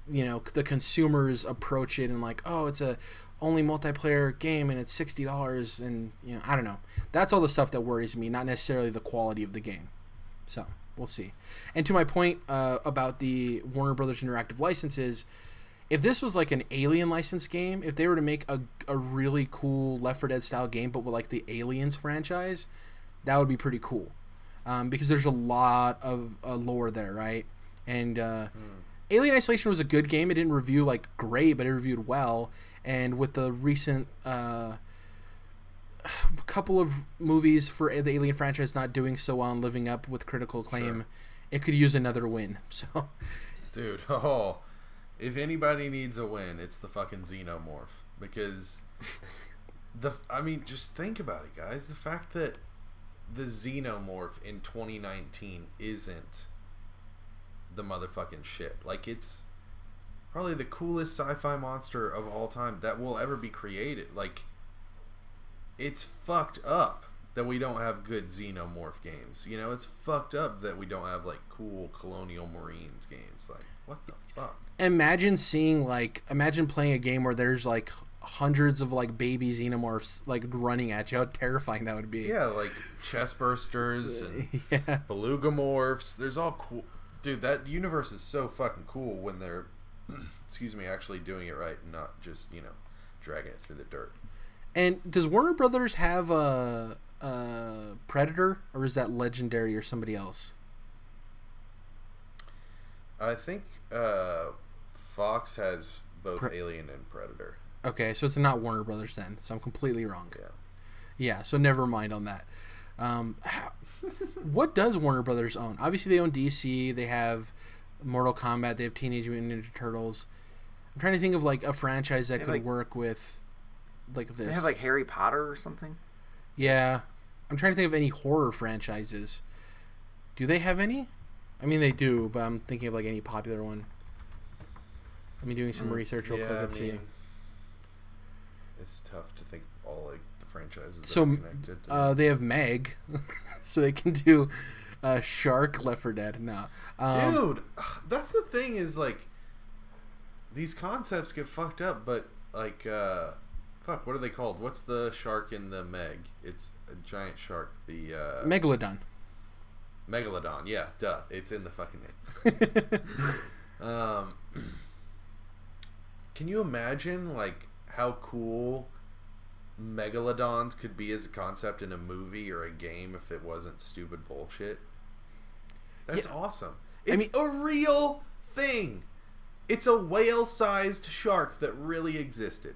the consumers approach it and like, oh, it's a only multiplayer game and it's $60 and I don't know. That's all the stuff that worries me, not necessarily the quality of the game. So we'll see. And to my point about the Warner Brothers Interactive licenses, if this was like an Alien license game, if they were to make a really cool Left 4 Dead style game but with like the Aliens franchise, that would be pretty cool. because there's a lot of lore there, right? And Alien Isolation was a good game. It didn't review like great, but it reviewed well. And with the recent couple of movies for the Alien franchise not doing so well and living up with critical acclaim, it could use another win. So, dude, if anybody needs a win, it's the fucking Xenomorph, because just think about it, guys. The fact that the Xenomorph in 2019 isn't the motherfucking shit. Like, it's probably the coolest sci-fi monster of all time that will ever be created. Like, it's fucked up that we don't have good Xenomorph games. You know, it's fucked up that we don't have, like, cool Colonial Marines games. Like, what the fuck? Imagine playing a game where there's, like, hundreds of, like, baby Xenomorphs, like, running at you. How terrifying that would be. Yeah, like, chestbursters and belugamorphs. There's all cool... Dude, that universe is so fucking cool when they're, actually doing it right and not just, dragging it through the dirt. And does Warner Brothers have a Predator, or is that Legendary or somebody else? I think Fox has both Alien and Predator. Okay, so it's not Warner Brothers then, so I'm completely wrong. Yeah, so never mind on that. What does Warner Brothers own? Obviously, they own DC. They have Mortal Kombat. They have Teenage Mutant Ninja Turtles. I'm trying to think of like a franchise that could work with like this. They have like Harry Potter or something. Yeah, I'm trying to think of any horror franchises. Do they have any? I mean, they do, but I'm thinking of like any popular one. Let me doing some research real quick. Let's see. It's tough to think all like the franchises. So that are connected. They have Meg, so they can do Shark, Left 4 Dead. No, dude, that's the thing is like these concepts get fucked up, but like fuck, what are they called? What's the shark in the Meg? It's a giant shark. The Megalodon. Megalodon, yeah, duh. It's in the fucking name. Can you imagine like how cool Megalodons could be as a concept in a movie or a game if it wasn't stupid bullshit? That's awesome. It's a real thing. It's a whale-sized shark that really existed.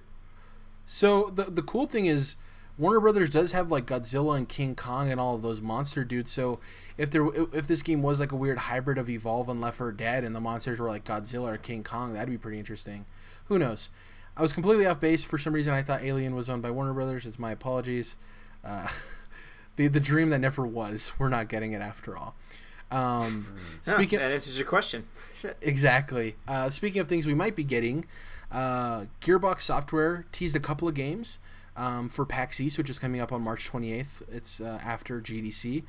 So the cool thing is Warner Brothers does have like Godzilla and King Kong and all of those monster dudes. So if this game was like a weird hybrid of Evolve and Left 4 Dead and the monsters were like Godzilla or King Kong, that'd be pretty interesting. Who knows? I was completely off base. For some reason, I thought Alien was owned by Warner Brothers. It's my apologies. The dream that never was. We're not getting it after all. Speaking, that answers your question. Shit. Exactly. Speaking of things we might be getting, Gearbox Software teased a couple of games for PAX East, which is coming up on March 28th. It's after GDC.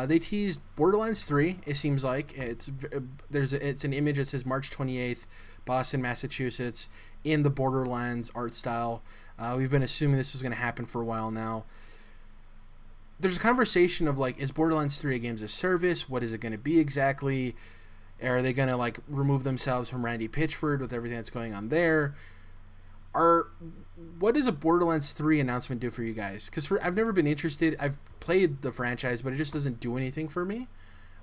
They teased Borderlands 3. It seems like it's an image that says March 28th, Boston, Massachusetts, in the Borderlands art style. We've been assuming this was going to happen for a while now. There's a conversation of like, is Borderlands 3 a games as service? What is it going to be exactly? Are they going to like remove themselves from Randy Pitchford with everything that's going on there? What does a Borderlands 3 announcement do for you guys? Because I've never been interested. I've played the franchise, but it just doesn't do anything for me.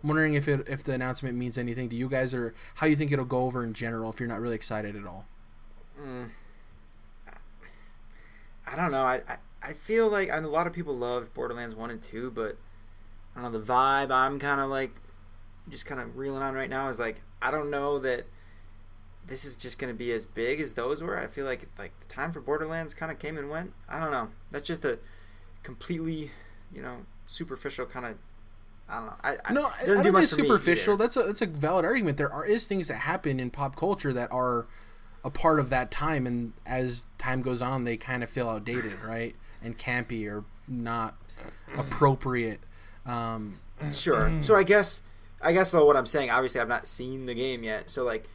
I'm wondering if the announcement means anything to you guys, or how you think it'll go over in general if you're not really excited at all. I don't know. I feel like a lot of people loved Borderlands 1 and 2, but I don't know, the vibe I'm kind of like just kind of reeling on right now is like, I don't know that this is just going to be as big as those were. I feel like the time for Borderlands kind of came and went. I don't know. That's just a completely, superficial kind of, I don't know. I don't think it's superficial. That's a valid argument. There is things that happen in pop culture that are a part of that time, and as time goes on, they kind of feel outdated, right? And campy or not appropriate. Sure. So I guess though, what I'm saying, obviously I've not seen the game yet, so like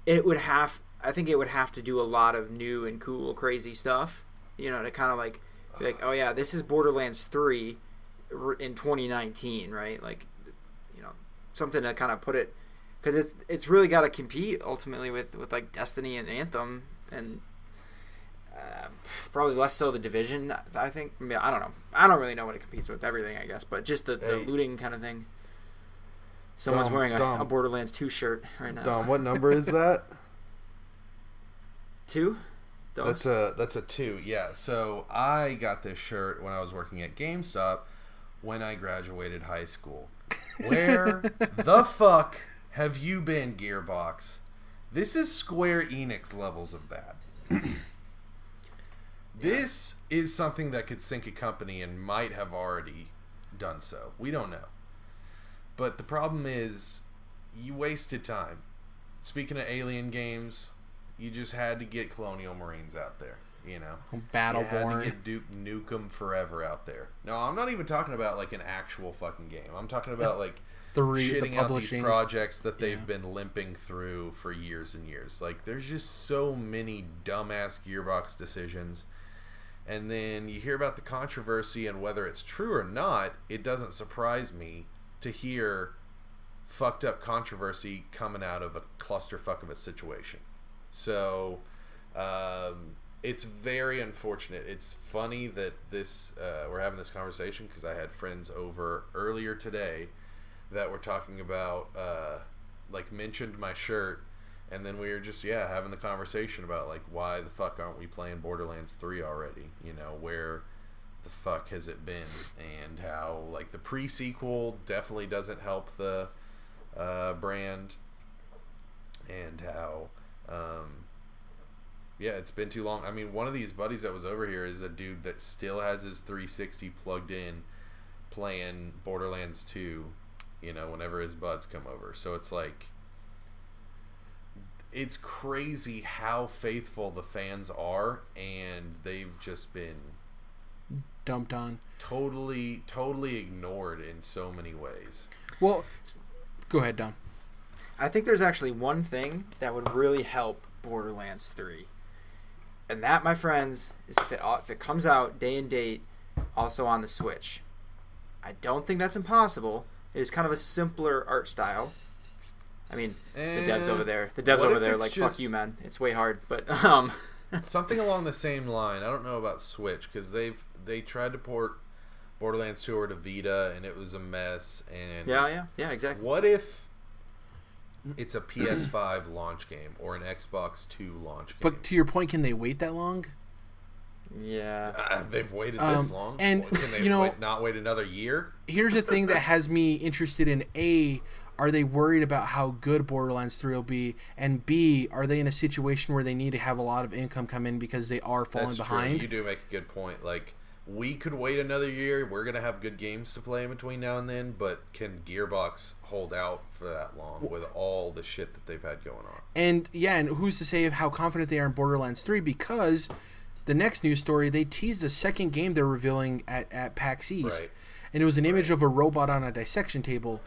I think it would have to do a lot of new and cool, crazy stuff, to kind of like be like, oh yeah, this is Borderlands 3 in 2019, right? Like, something to kind of put it, because it's really got to compete ultimately with like Destiny and Anthem, and Probably less so the Division, I think. I mean, I don't know. I don't really know what it competes with, everything, I guess. But just the looting kind of thing. Someone's wearing a Borderlands 2 shirt right now. Dom, what number is that? 2? That's a 2, yeah. So I got this shirt when I was working at GameStop when I graduated high school. Where the fuck have you been, Gearbox? This is Square Enix levels of bad. This is something that could sink a company and might have already done so. We don't know. But the problem is, you wasted time. Speaking of alien games, you just had to get Colonial Marines out there, you know? Battleborn. You had to get Duke Nukem Forever out there. No, I'm not even talking about, like, an actual fucking game. I'm talking about, like, shitting out these projects that they've been limping through for years and years. Like, there's just so many dumbass Gearbox decisions. And then you hear about the controversy, and whether it's true or not, it doesn't surprise me to hear fucked up controversy coming out of a clusterfuck of a situation. So it's very unfortunate. It's funny that we're having this conversation because I had friends over earlier today that were talking about like mentioned my shirt, and then we were just having the conversation about like why the fuck aren't we playing Borderlands 3 already? You know, where the fuck has it been, and how like the pre-sequel definitely doesn't help the brand, and how it's been too long. I mean, one of these buddies that was over here is a dude that still has his 360 plugged in playing Borderlands 2, you know, whenever his buds come over. So it's like, it's crazy how faithful the fans are, and they've just been dumped on, totally ignored in so many ways. Well, go ahead, Dom. I think there's actually one thing that would really help Borderlands 3, and that, my friends, is if it comes out day and date also on the Switch. I don't think that's impossible. It is kind of a simpler art style. I mean, the devs over there like, fuck you, man. It's way hard, but something along the same line. I don't know about Switch, because they tried to port Borderlands 2 over to Vita, and it was a mess. And yeah, exactly. What if it's a PS5 launch game or an Xbox 2 launch game? But to your point, can they wait that long? Yeah, they've waited this long, and can they not wait another year? Here's the thing that has me interested in: A, are they worried about how good Borderlands 3 will be? And B, are they in a situation where they need to have a lot of income come in because they are falling behind? True. You do make a good point. Like, we could wait another year. We're going to have good games to play in between now and then, but can Gearbox hold out for that long with all the shit that they've had going on? And who's to say of how confident they are in Borderlands 3? Because the next news story, they teased a second game they're revealing at PAX East. Right. And it was an image of a robot on a dissection table.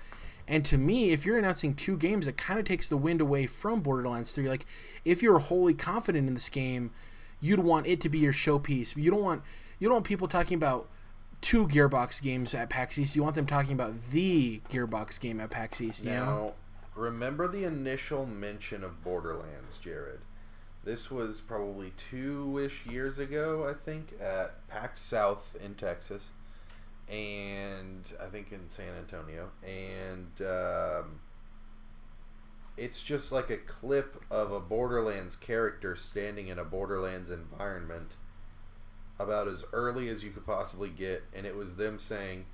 And to me, if you're announcing 2 games, it kind of takes the wind away from Borderlands 3. Like, if you're wholly confident in this game, you'd want it to be your showpiece. You don't want people talking about 2 Gearbox games at PAX East. You want them talking about the Gearbox game at PAX East. Now, remember the initial mention of Borderlands, Jerrad? This was probably 2-ish years ago, I think, at PAX South in Texas. And I think in San Antonio, and it's just like a clip of a Borderlands character standing in a Borderlands environment about as early as you could possibly get, and it was them saying,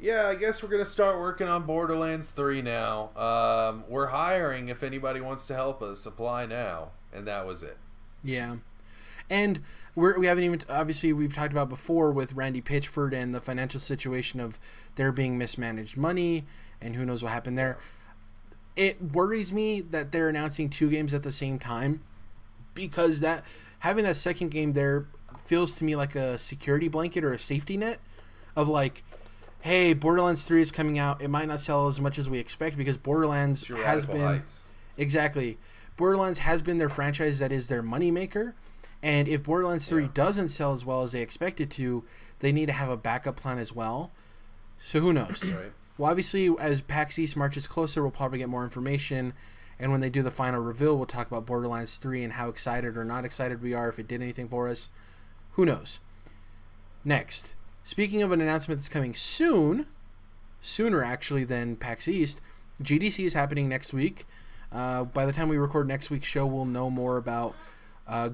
I guess we're going to start working on Borderlands 3 now. We're hiring if anybody wants to help us, apply now. And that was it. Yeah. And we haven't even, obviously, we've talked about before with Randy Pitchford and the financial situation of there being mismanaged money, and who knows what happened there. It worries me that they're announcing 2 games at the same time, because that having that second game there feels to me like a security blanket or a safety net of like, hey, Borderlands 3 is coming out. It might not sell as much as we expect because Borderlands has been heights. Exactly. Borderlands has been their franchise that is their moneymaker. And if Borderlands 3 doesn't sell as well as they expect it to, they need to have a backup plan as well. So who knows? Right. Well, obviously, as PAX East marches closer, we'll probably get more information. And when they do the final reveal, we'll talk about Borderlands 3 and how excited or not excited we are, if it did anything for us. Who knows? Next, speaking of an announcement that's coming soon, sooner actually than PAX East, GDC is happening next week. By the time we record next week's show, we'll know more about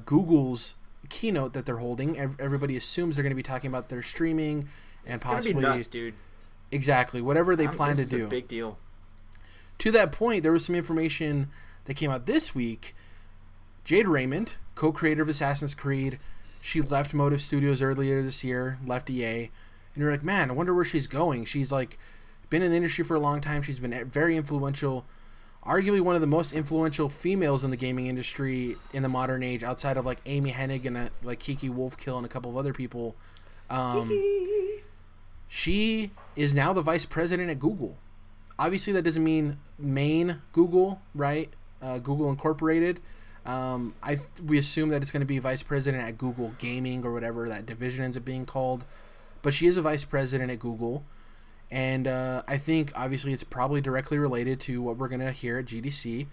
Google's keynote that they're holding. Everybody assumes they're going to be talking about their streaming and possibly... It's going to be nuts, dude. Exactly. Whatever they plan to do. This is a big deal. To that point, there was some information that came out this week. Jade Raymond, co-creator of Assassin's Creed, she left Motive Studios earlier this year, left EA, and you're like, man, I wonder where she's going. She's like been in the industry for a long time. She's been very influential, arguably one of the most influential females in the gaming industry in the modern age, outside of like Amy Hennig and like Kiki Wolfkill and a couple of other people. She is now the vice president at Google. Obviously, that doesn't mean main Google, right? Google Incorporated. We assume that it's going to be vice president at Google Gaming or whatever that division ends up being called. But she is a vice president at Google. And I think, obviously, it's probably directly related to what we're going to hear at GDC.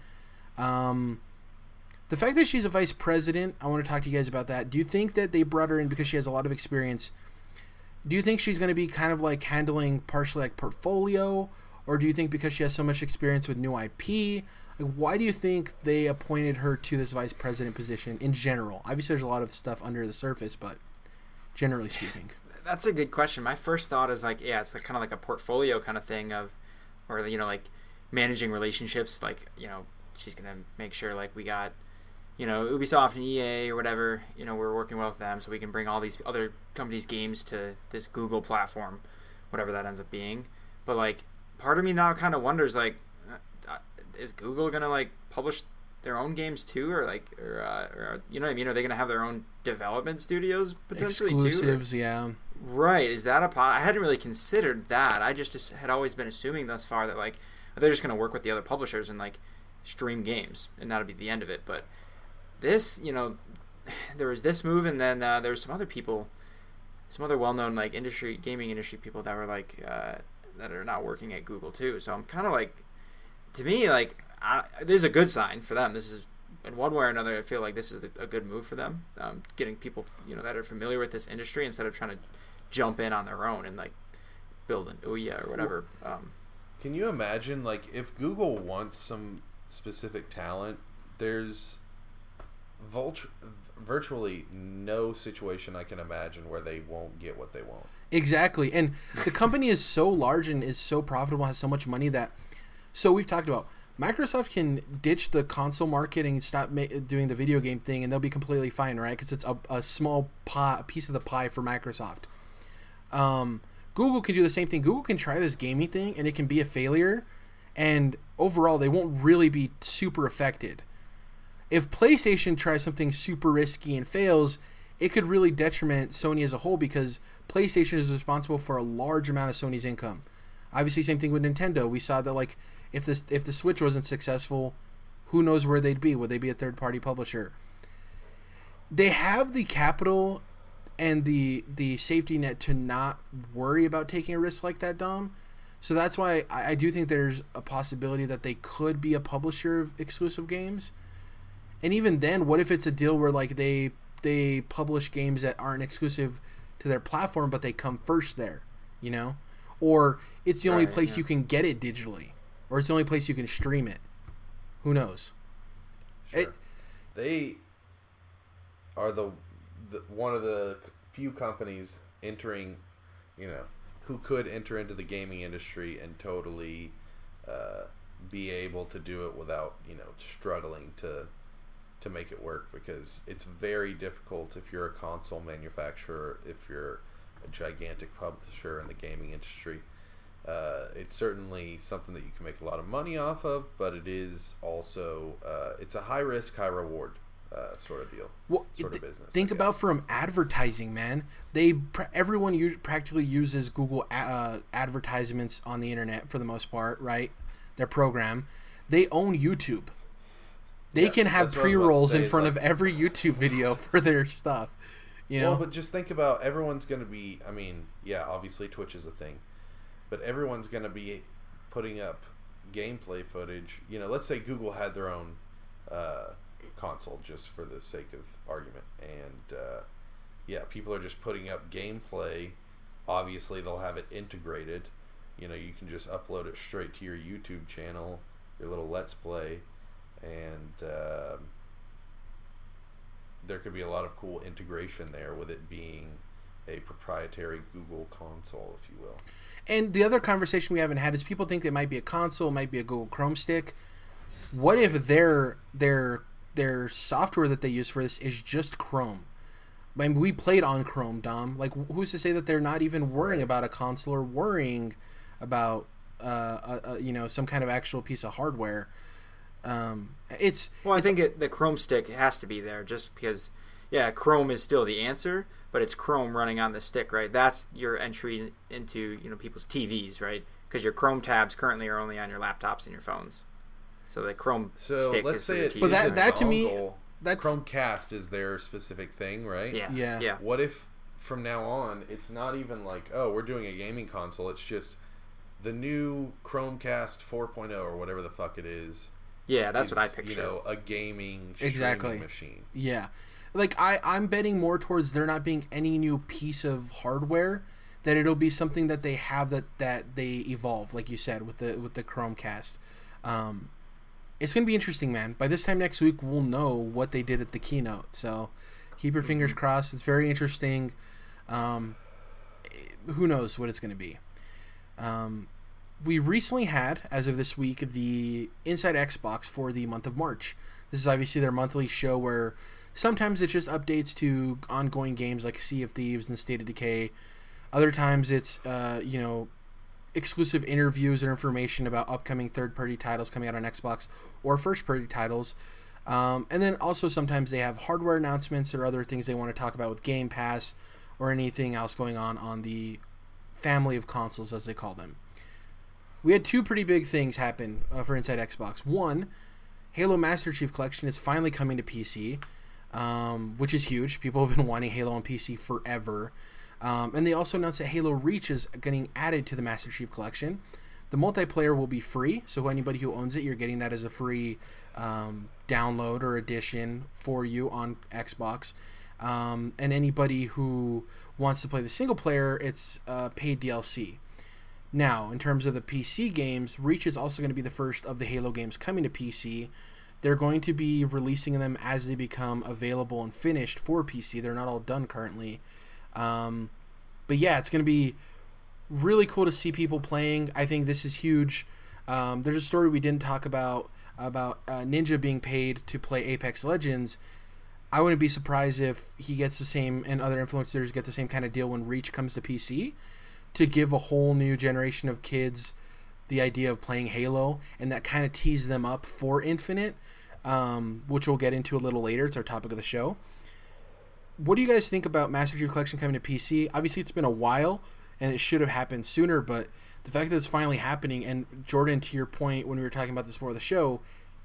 The fact that she's a vice president, I want to talk to you guys about that. Do you think that they brought her in because she has a lot of experience? Do you think she's going to be kind of like handling partially like portfolio? Or do you think because she has so much experience with new IP? Like, why do you think they appointed her to this vice president position in general? Obviously, there's a lot of stuff under the surface, but generally speaking. That's a good question. My first thought is like, yeah, it's like kind of like a portfolio kind of thing of, or, you know, like managing relationships. Like, you know, she's going to make sure like we got, you know, Ubisoft and EA or whatever, you know, we're working well with them so we can bring all these other companies' games to this Google platform, whatever that ends up being. But like, part of me now kind of wonders like, is Google gonna like publish their own games too, or like, or you know what I mean? Are they gonna have their own development studios potentially exclusives, too? Yeah. Right. Is that I hadn't really considered that. I just had always been assuming thus far that like they're just gonna work with the other publishers and like stream games, and that'll be the end of it. But this, you know, there was this move, and then there was some other people, some other well-known like gaming industry people that were like that are now working at Google too. So I'm kind of like, to me, like, this is a good sign for them. This is, in one way or another, I feel like this is a good move for them. Getting people, you know, that are familiar with this industry instead of trying to jump in on their own and like build an Ouya or whatever. Can you imagine, like, if Google wants some specific talent, there's virtually no situation I can imagine where they won't get what they want. Exactly. And the company is so large and is so profitable, has so much money that, so we've talked about Microsoft can ditch the console market and stop doing the video game thing, and they'll be completely fine, right? Because it's a small piece of the pie for Microsoft. Google can do the same thing. Google can try this gaming thing, and it can be a failure, and overall, they won't really be super affected. If PlayStation tries something super risky and fails, it could really detriment Sony as a whole, because PlayStation is responsible for a large amount of Sony's income. Obviously, same thing with Nintendo. We saw that, like, if the Switch wasn't successful, who knows where they'd be? Would they be a third-party publisher? They have the capital and the safety net to not worry about taking a risk like that, Dom. So that's why I do think there's a possibility that they could be a publisher of exclusive games. And even then, what if it's a deal where like they publish games that aren't exclusive to their platform, but they come first there, you know? Or it's the only place you can get it digitally. Or it's the only place you can stream it. Who knows? Sure. They are the one of the few companies entering, you know, who could enter into the gaming industry and totally be able to do it without, you know, struggling to make it work, because it's very difficult if you're a console manufacturer, if you're a gigantic publisher in the gaming industry. It's certainly something that you can make a lot of money off of, but it is also it's a high risk, high reward sort of deal, sort of business. Think about from advertising, man. Everyone practically uses Google advertisements on the internet for the most part, right? Their program. They own YouTube. They can have pre-rolls in front of every YouTube video for their stuff. You know? Well, but just think about, everyone's going to be, I mean, yeah, obviously Twitch is a thing, but everyone's going to be putting up gameplay footage, let's say Google had their own console, just for the sake of argument, and people are just putting up gameplay. Obviously, they'll have it integrated. You can just upload it straight to your YouTube channel, your little Let's Play, and there could be a lot of cool integration there with it being a proprietary Google console, if you will. And the other conversation we haven't had is people think it might be a console, it might be a Google Chrome stick. What if their software that they use for this is just Chrome? I mean, we played on Chrome, Dom. Like, who's to say that they're not even worrying about a console or worrying about some kind of actual piece of hardware? I think the Chrome stick has to be there just because, Chrome is still the answer, but it's Chrome running on the stick, right? That's your entry into people's TVs, right? Because your Chrome tabs currently are only on your laptops and your phones. So the Chrome stick is for your TV. But that to me, that's Chromecast is their specific thing, right? Yeah. What if from now on it's not even like, oh, we're doing a gaming console? It's just the new Chromecast 4.0 or whatever the fuck it is. Yeah, that's what I picture. A gaming streaming machine. Yeah. Like, I'm betting more towards there not being any new piece of hardware, that it'll be something that they have that they evolve, like you said, with the Chromecast. It's going to be interesting, man. By this time next week, we'll know what they did at the keynote. So keep your fingers crossed. It's very interesting. Who knows what it's going to be. We recently had, as of this week, the Inside Xbox for the month of March. This is obviously their monthly show where sometimes it's just updates to ongoing games like Sea of Thieves and State of Decay. Other times it's, exclusive interviews or information about upcoming third-party titles coming out on Xbox or first-party titles. And then also sometimes they have hardware announcements or other things they want to talk about with Game Pass or anything else going on the family of consoles, as they call them. We had two pretty big things happen for Inside Xbox. One, Halo Master Chief Collection is finally coming to PC, which is huge. People have been wanting Halo on PC forever. And they also announced that Halo Reach is getting added to the Master Chief Collection. The multiplayer will be free, so anybody who owns it, you're getting that as a free download or edition for you on Xbox. And anybody who wants to play the single player, it's paid DLC. Now, in terms of the PC games, Reach is also going to be the first of the Halo games coming to PC. They're going to be releasing them as they become available and finished for PC. They're not all done currently. But yeah, it's going to be really cool to see people playing. I think this is huge. There's a story we didn't talk about Ninja being paid to play Apex Legends. I wouldn't be surprised if he gets the same, and other influencers get the same kind of deal when Reach comes to PC, to give a whole new generation of kids the idea of playing Halo, and that kind of teases them up for Infinite, which we'll get into a little later. It's our topic of the show. What do you guys think about Master Chief Collection coming to PC? Obviously, it's been a while, and it should have happened sooner, but the fact that it's finally happening, and Jordan, to your point when we were talking about this before the show,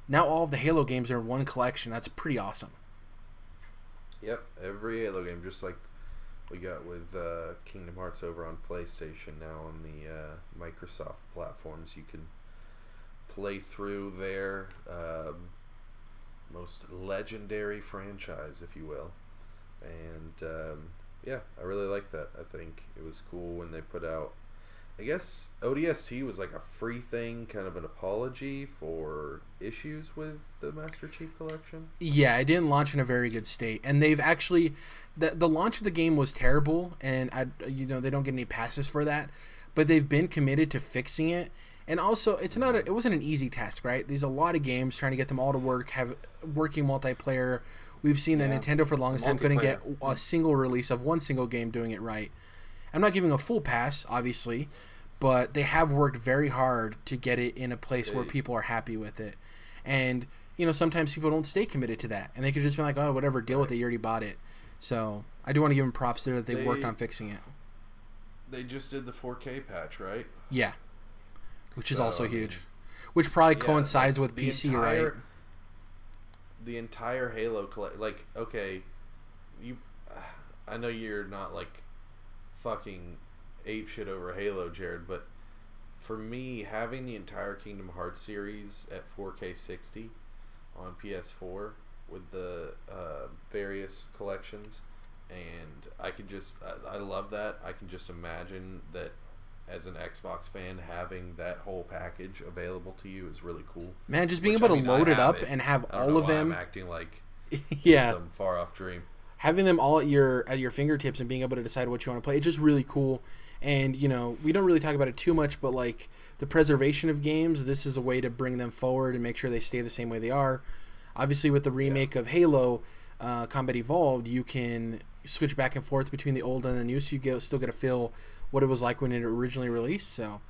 now all of the Halo games are in one collection. That's pretty awesome. Yep, every Halo game, just like we got with Kingdom Hearts over on PlayStation, now on the Microsoft platforms. You can play through their most legendary franchise, if you will. And I really like that. I think it was cool when they put out, I guess ODST was like a free thing, kind of an apology for issues with the Master Chief Collection. Yeah, it didn't launch in a very good state, and they've actually the launch of the game was terrible, and they don't get any passes for that, but they've been committed to fixing it. And also, it wasn't an easy task, right? There's a lot of games trying to get them all to work, have working multiplayer. We've seen that Nintendo for the longest time couldn't get a single release of one single game doing it right. I'm not giving a full pass, obviously, but they have worked very hard to get it in a place where people are happy with it. And, sometimes people don't stay committed to that. And they could just be like, oh, whatever, deal with it, you already bought it. So, I do want to give them props there that they worked on fixing it. They just did the 4K patch, right? Yeah. Which is also huge. Which probably coincides with PC, right? The entire Halo okay, I know you're not fucking ape shit over Halo, Jerrad, but for me, having the entire Kingdom Hearts series at 4K 60 on PS4 with the various collections, and I love that. I can just imagine that as an Xbox fan, having that whole package available to you is really cool. Man, just being able to load it up and have all of them. I'm acting like some far off dream. Having them all at your fingertips and being able to decide what you want to play, it's just really cool. And we don't really talk about it too much, but like the preservation of games, this is a way to bring them forward and make sure they stay the same way they are. Obviously, with the remake of Halo Combat Evolved, you can switch back and forth between the old and the new, so you still get to feel what it was like when it originally released. So,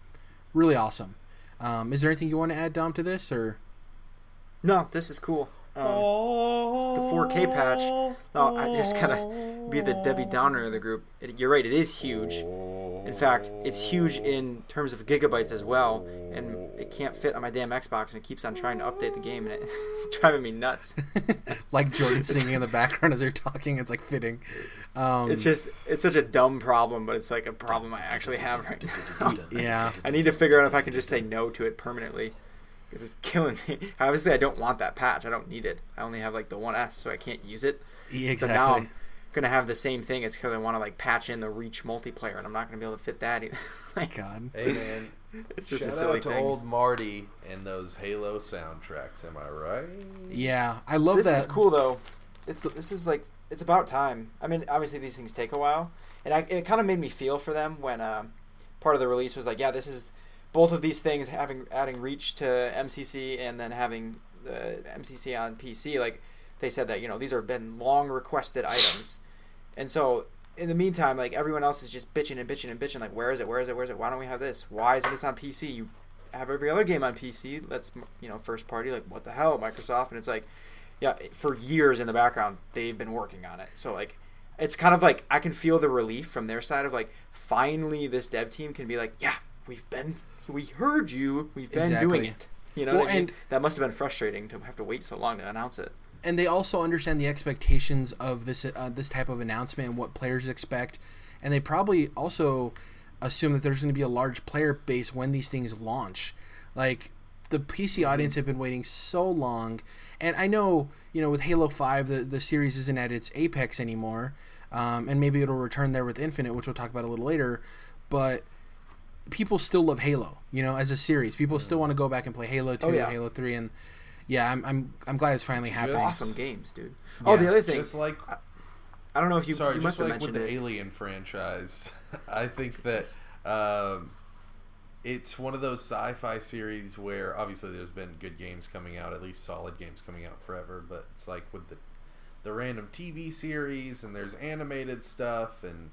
really awesome. Is there anything you want to add, Dom, to this, or? No, this is cool. The 4K patch. No, I just gotta be the Debbie Downer of the group. You're right, it is huge. In fact, it's huge in terms of gigabytes as well, and it can't fit on my damn Xbox, and it keeps on trying to update the game, and it's driving me nuts. Like Jordan singing in the background as they're talking, it's like fitting. It's such a dumb problem, but it's like a problem I actually have right now. Yeah. I need to figure out if I can just say no to it permanently, because it's killing me. Obviously, I don't want that patch. I don't need it. I only have like the 1S, so I can't use it. Yeah, exactly. So now I'm gonna have the same thing. It's because I want to like patch in the Reach multiplayer, and I'm not gonna be able to fit that either. God. Hey man, it's just shout a silly out to thing. old Marty and those Halo soundtracks. Am I right? Yeah, I love that. This is cool though. This is like, it's about time. I mean, obviously these things take a while, and it kind of made me feel for them when part of the release was like, yeah, this is both of these things, adding Reach to MCC and then having the MCC on PC. Like they said that these have been long requested items, and so in the meantime, like everyone else is just bitching and bitching and bitching. Like, where is it? Where is it? Where is it? Why don't we have this? Why isn't this on PC? You have every other game on PC. Let's first party. Like, what the hell, Microsoft? And it's like, yeah, for years in the background they've been working on it. So like, it's kind of like I can feel the relief from their side of like, finally this dev team can be like, yeah, we heard you. We've been doing it. You know, what I mean? And that must have been frustrating to have to wait so long to announce it. And they also understand the expectations of this type of announcement and what players expect, and they probably also assume that there's going to be a large player base when these things launch. Like the PC audience have been waiting so long, and I know with Halo 5 the series isn't at its apex anymore, and maybe it'll return there with Infinite, which we'll talk about a little later, but people still love Halo, as a series. People still want to go back and play Halo 2, Halo 3, and yeah, I'm glad it's finally happening. Awesome games, dude. Yeah. Oh, the other thing, just like I don't know if you just must have like mentioned with the it. Alien franchise, I think that it's one of those sci-fi series where obviously there's been good games coming out, at least solid games coming out forever, but it's like with the random TV series and there's animated stuff and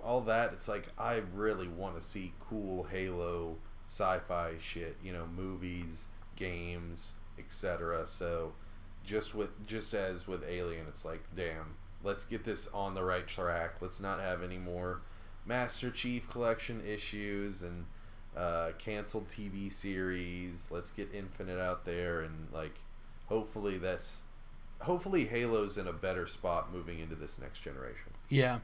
all that. It's like I really want to see cool Halo sci-fi shit, movies, games, etc. So just as with Alien, it's like, damn, let's get this on the right track. Let's not have any more Master Chief Collection issues and canceled TV series. Let's get Infinite out there, and like hopefully Halo's in a better spot moving into this next generation. Yeah.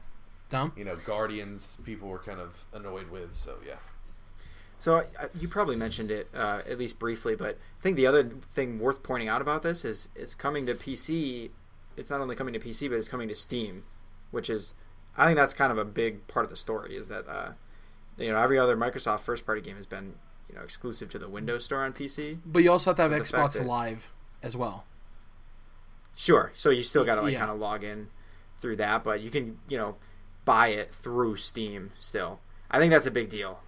Dom? Guardians people were kind of annoyed with, so yeah. So you probably mentioned it at least briefly, but I think the other thing worth pointing out about this is it's coming to PC. It's not only coming to PC, but it's coming to Steam, which is, I think that's kind of a big part of the story, is that every other Microsoft first-party game has been exclusive to the Windows Store on PC. But you also have to have Xbox Live as well. Sure. So you still got to kind of log in through that, but you can buy it through Steam still. I think that's a big deal.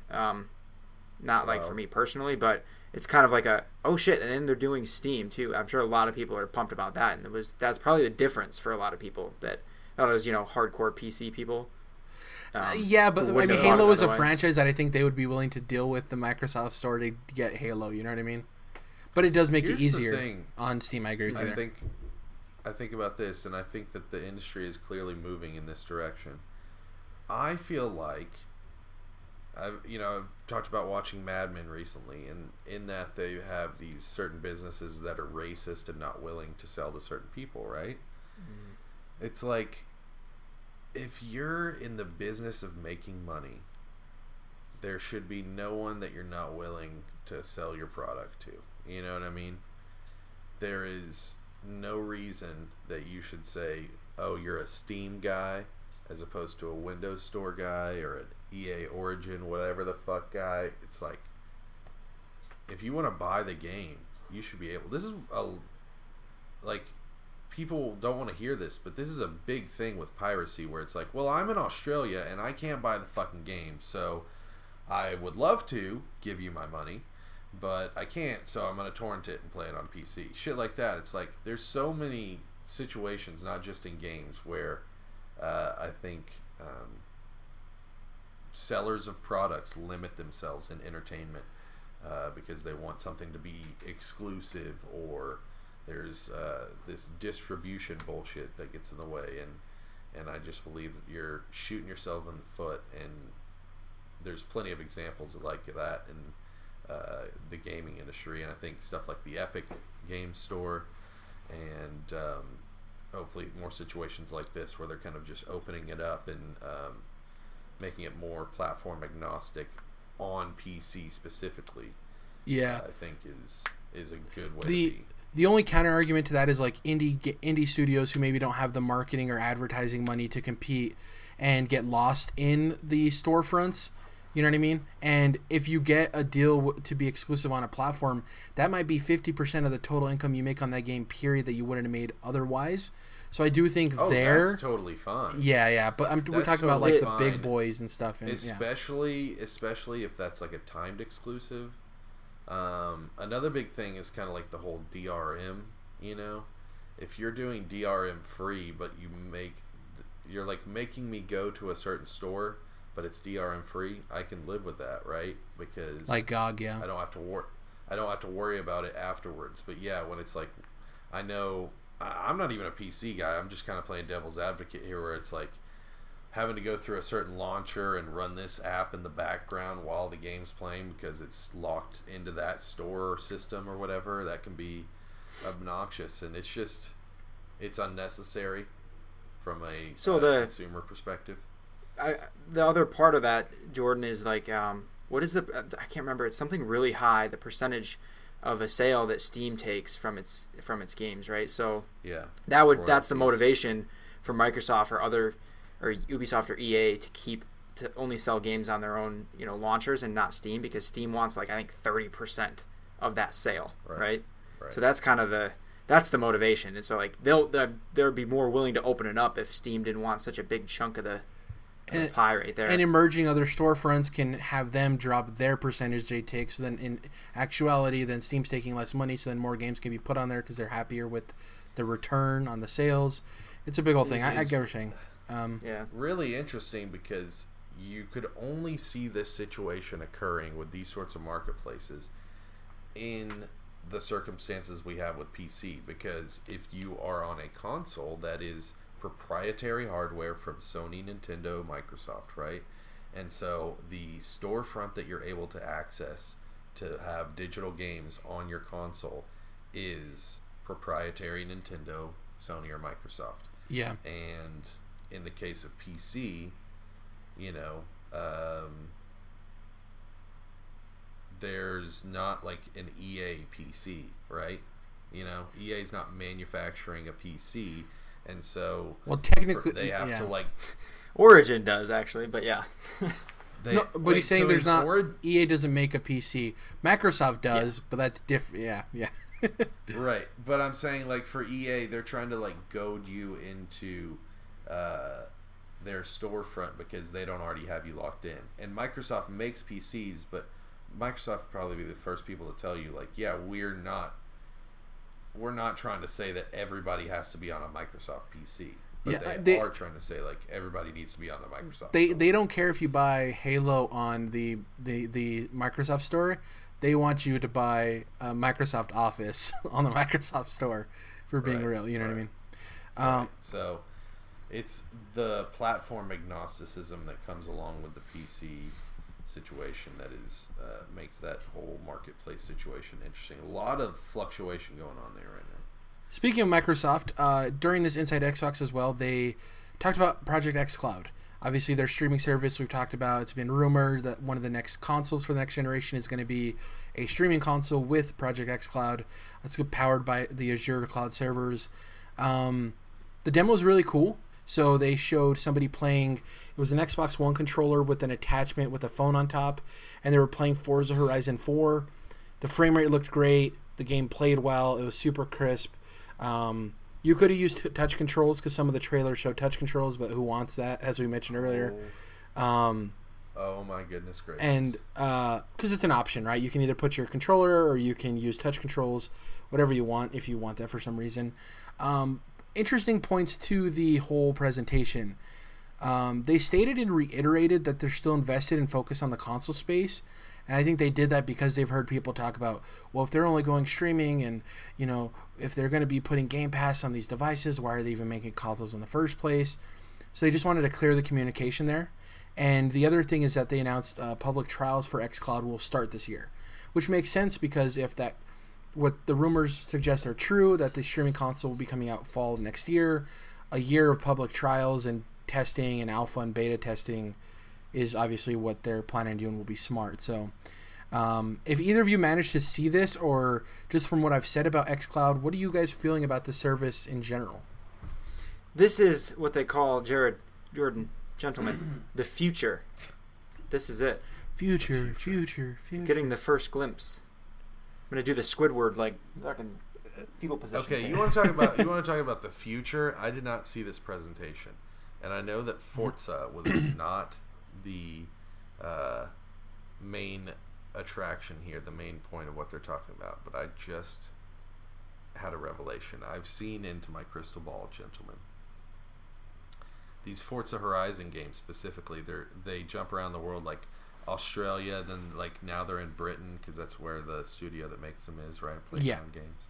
Not like for me personally, but it's kind of like oh shit, and then they're doing Steam too. I'm sure a lot of people are pumped about that, and that's probably the difference for a lot of people, that not those hardcore PC people. Yeah, but I mean, Halo is a franchise that I think they would be willing to deal with the Microsoft Store to get Halo. You know what I mean? But it does make it easier on Steam. I agree with you. I think about this, and I think that the industry is clearly moving in this direction. I feel like I've talked about watching Mad Men recently, and in that they have these certain businesses that are racist and not willing to sell to certain people, right? Mm. It's like, if you're in the business of making money, there should be no one that you're not willing to sell your product to. You know what I mean? There is no reason that you should say, oh, you're a Steam guy as opposed to a Windows Store guy or an EA Origin, whatever the fuck guy. It's like, if you want to buy the game, you should be able. This is like, people don't want to hear this, but this is a big thing with piracy where it's like, well, I'm in Australia and I can't buy the fucking game, so I would love to give you my money, but I can't, so I'm going to torrent it and play it on PC. Shit like that. It's like, there's so many situations, not just in games, where I think sellers of products limit themselves in entertainment because they want something to be exclusive, or there's this distribution bullshit that gets in the way, and I just believe that you're shooting yourself in the foot, and there's plenty of examples like that in the gaming industry, and I think stuff like the Epic Game Store, and hopefully more situations like this where they're kind of just opening it up and making it more platform agnostic on PC specifically. Yeah, I think is a good way to be. The only counter argument to that is like indie studios who maybe don't have the marketing or advertising money to compete and get lost in the storefronts. You know what I mean? And if you get a deal to be exclusive on a platform, that might be 50% of the total income you make on that game, period, that you wouldn't have made otherwise. So I do think that's totally fine. Yeah, but we're talking about like the big boys and stuff. And, especially if that's like a timed exclusive. Another big thing is kind of like the whole DRM, you know? If you're doing DRM free, but you're like making me go to a certain store, but it's DRM free, I can live with that, right? Because like GOG, yeah. I don't have to worry about it afterwards. But yeah, when it's like, I know I'm not even a PC guy, I'm just kind of playing devil's advocate here, where it's like having to go through a certain launcher and run this app in the background while the game's playing because it's locked into that store system or whatever. That can be obnoxious, and it's unnecessary from a consumer perspective. The other part of that, Jordan, is like, what is I can't remember. It's something really high, the percentage of a sale that Steam takes from its games, right? So yeah, that's the motivation for Microsoft or Ubisoft or EA to only sell games on their own, launchers and not Steam, because Steam wants like, I think 30% of that sale, right? So that's kind of that's the motivation, and so like they'll be more willing to open it up if Steam didn't want such a big chunk of the pie right there. And emerging other storefronts can have them drop their percentage they take, so then in actuality then Steam's taking less money, so then more games can be put on there because they're happier with the return on the sales. It's a big old thing. I get what you're saying. Really interesting, because you could only see this situation occurring with these sorts of marketplaces in the circumstances we have with PC, because if you are on a console that is proprietary hardware from Sony, Nintendo, Microsoft, right? And so the storefront that you're able to access to have digital games on your console is proprietary Nintendo, Sony, or Microsoft. Yeah. And in the case of PC, there's not like an EA PC, right? EA's not manufacturing a PC. And so, well, technically, they have to like. Origin does actually, but yeah. But he's saying there's not. EA doesn't make a PC. Microsoft does, but that's different. Yeah. Right, but I'm saying like for EA, they're trying to like goad you into their storefront because they don't already have you locked in. And Microsoft makes PCs, but Microsoft would probably be the first people to tell you like, yeah, we're not trying to say that everybody has to be on a Microsoft PC. But they are trying to say like everybody needs to be on the Microsoft. They don't care if you buy Halo on the Microsoft store. They want you to buy Microsoft Office on the Microsoft store, for being real. You know what I mean? So it's the platform agnosticism that comes along with the PC situation that is makes that whole marketplace situation interesting. A lot of fluctuation going on there right now. Speaking of Microsoft, during this Inside Xbox as well, they talked about Project xCloud. Obviously, their streaming service we've talked about. It's been rumored that one of the next consoles for the next generation is going to be a streaming console with Project xCloud. It's powered by the Azure cloud servers. The demo was really cool. So they showed somebody playing. It was an Xbox One controller with an attachment with a phone on top, and they were playing Forza Horizon 4. The frame rate looked great. The game played well. It was super crisp. You could have used touch controls because some of the trailers show touch controls, but who wants that, as we mentioned earlier? Oh my goodness gracious. And because it's an option, right? You can either put your controller or you can use touch controls, whatever you want, if you want that for some reason. Interesting points to the whole presentation. They stated and reiterated that they're still invested and focused on the console space. And I think they did that because they've heard people talk about, well, if they're only going streaming and, you know, if they're going to be putting Game Pass on these devices, why are they even making consoles in the first place? So they just wanted to clear the communication there. And the other thing is that they announced public trials for xCloud will start this year, which makes sense because if that, what the rumors suggest are true, that the streaming console will be coming out fall next year, a year of public trials and testing and alpha and beta testing is obviously what they're planning on doing will be smart. So if either of you managed to see this, or just from what I've said about xCloud, what are you guys feeling about the service in general? This is what they call, Jordan, gentlemen, the future. This is it. Future. Getting the first glimpse. I'm going to do the Squidward, like, fucking fetal position. Okay, thing. you want to talk about the future? I did not see this presentation. And I know that Forza was not the main attraction here, the main point of what they're talking about, but I just had a revelation. I've seen into my crystal ball, gentlemen. These Forza Horizon games specifically, they jump around the world, like Australia, then like now they're in Britain because that's where the studio that makes them is, right? Playground games.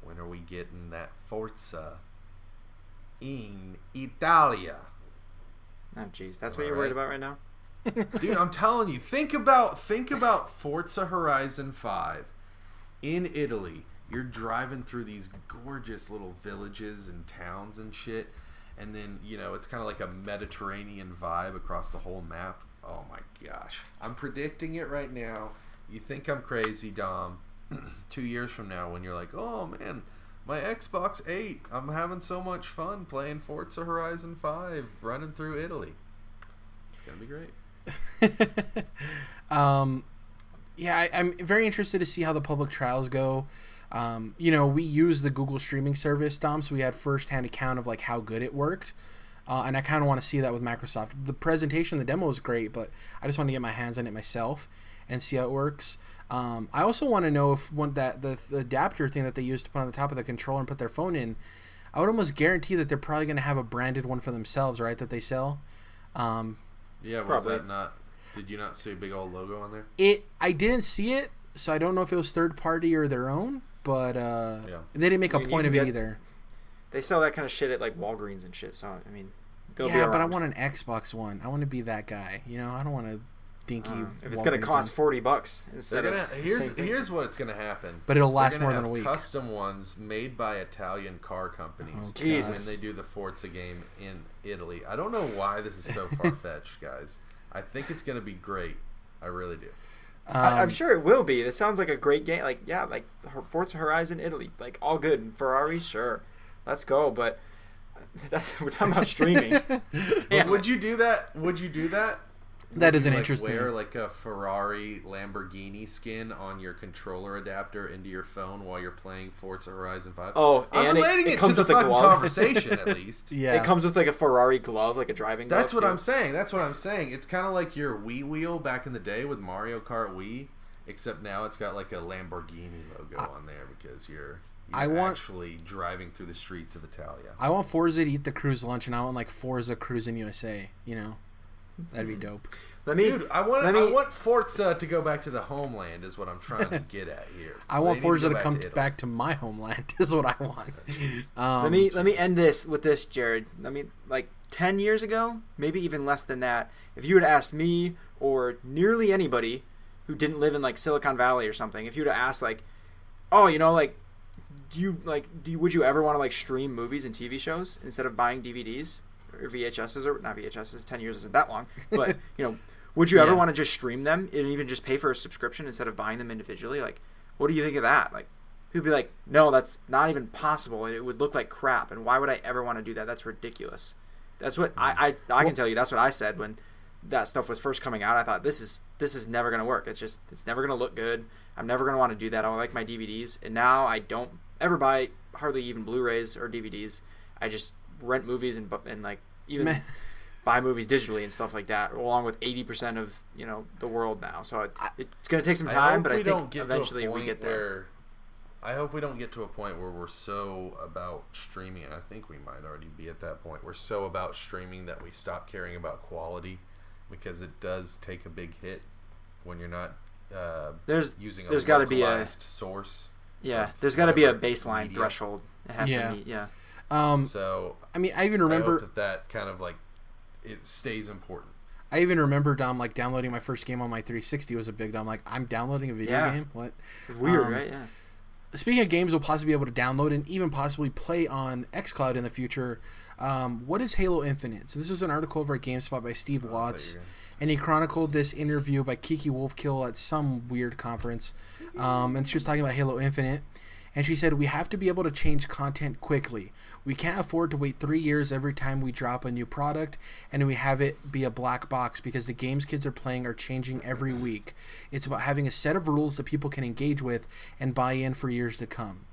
When are we getting that Forza in Italia? Oh, jeez, that's what you're worried about right now? Dude, I'm telling you, think about Forza Horizon 5 in Italy. You're driving through these gorgeous little villages and towns and shit, and then, you know, it's kind of like a Mediterranean vibe across the whole map. Oh my gosh. I'm predicting it right now. You think I'm crazy, Dom. 2 years from now when you're like, oh man, my Xbox 8, I'm having so much fun playing Forza Horizon 5, running through Italy. It's going to be great. Yeah, I'm very interested to see how the public trials go. You know, we use the Google streaming service, Dom, so we had first-hand account of like how good it worked. And I kind of want to see that with Microsoft. The presentation, the demo was great, but I just want to get my hands on it myself and see how it works. I also want to know if the adapter thing that they used to put on the top of the controller and put their phone in, I would almost guarantee that they're probably going to have a branded one for themselves, right, that they sell. Yeah, was probably. that not... Did you not see a big old logo on there? I didn't see it, so I don't know if it was third party or their own, but they didn't make a point of it either. They sell that kind of shit at like Walgreens and shit, so I mean, they'll be yeah, around. but I want an Xbox One. I want to be that guy. You know, I don't want to dinky. If it's gonna cost $40 instead of here's what it's gonna happen. But it'll last more than a week. Custom ones made by Italian car companies. Jesus. When they do the Forza game in Italy. I don't know why this is so far fetched, guys. I think it's gonna be great. I really do. I'm sure it will be. This sounds like a great game. Like, yeah, like Forza Horizon Italy, like all good. Ferrari, sure, let's go. But we're talking about streaming. Would you do that? Would you do that? That is an like interesting. Wear like a Ferrari Lamborghini skin on your controller adapter into your phone while you're playing Forza Horizon 5. Oh, I'm and relating it it comes to the with a fucking glove. conversation at least. Yeah, it comes with like a Ferrari glove, like a driving glove. That's what too. I'm saying. That's what I'm saying. It's kind of like your Wii wheel back in the day with Mario Kart Wii, except now it's got like a Lamborghini logo on there because you're actually driving through the streets of Italia. I want Forza to eat the cruise lunch, and I want like Forza cruising USA. You know, that'd be dope. I want Forza to go back to the homeland is what I'm trying to get at here. I want Forza to come back to my homeland is what I want. Let me end this with this, Jerrad. I mean, like 10 years ago, maybe even less than that, if you had asked me or nearly anybody who didn't live in like Silicon Valley or something, if you'd have asked like, oh, you know, like, would you ever want to like stream movies and TV shows instead of buying DVDs? or VHSs, or not VHSs, 10 years isn't that long, but, would you ever want to just stream them and even just pay for a subscription instead of buying them individually? Like, what do you think of that? Like, people be like, no, that's not even possible, and it would look like crap, and why would I ever want to do that? That's ridiculous. That's what I can tell you. That's what I said when that stuff was first coming out. I thought, this is never going to work. It's never going to look good. I'm never going to want to do that. I like my DVDs, and now I don't ever buy hardly even Blu-rays or DVDs. I just rent movies and like even buy movies digitally and stuff like that, along with 80% of the world now. So it's going to take some time, but I think eventually we get there. I hope we don't get to a point where we're so about streaming, and I think we might already be at that point. We're so about streaming that we stop caring about quality, because it does take a big hit when you're not using a localized source. Yeah, there's got to be a baseline threshold it has to meet. Yeah. So I mean, I even remember I hope that kind of like it stays important. I even remember, Dom, like downloading my first game on my 360 was a big Dom. Like, I'm downloading a video game? What? It's weird, right? Yeah. Speaking of games we'll possibly be able to download and even possibly play on xCloud in the future, what is Halo Infinite? So this was an article over at GameSpot by Steve Watts, and he chronicled this interview by Kiki Wolfkill at some weird conference, and she was talking about Halo Infinite, and she said, we have to be able to change content quickly. We can't afford to wait 3 years every time we drop a new product and we have it be a black box, because the games kids are playing are changing every week. It's about having a set of rules that people can engage with and buy in for years to come.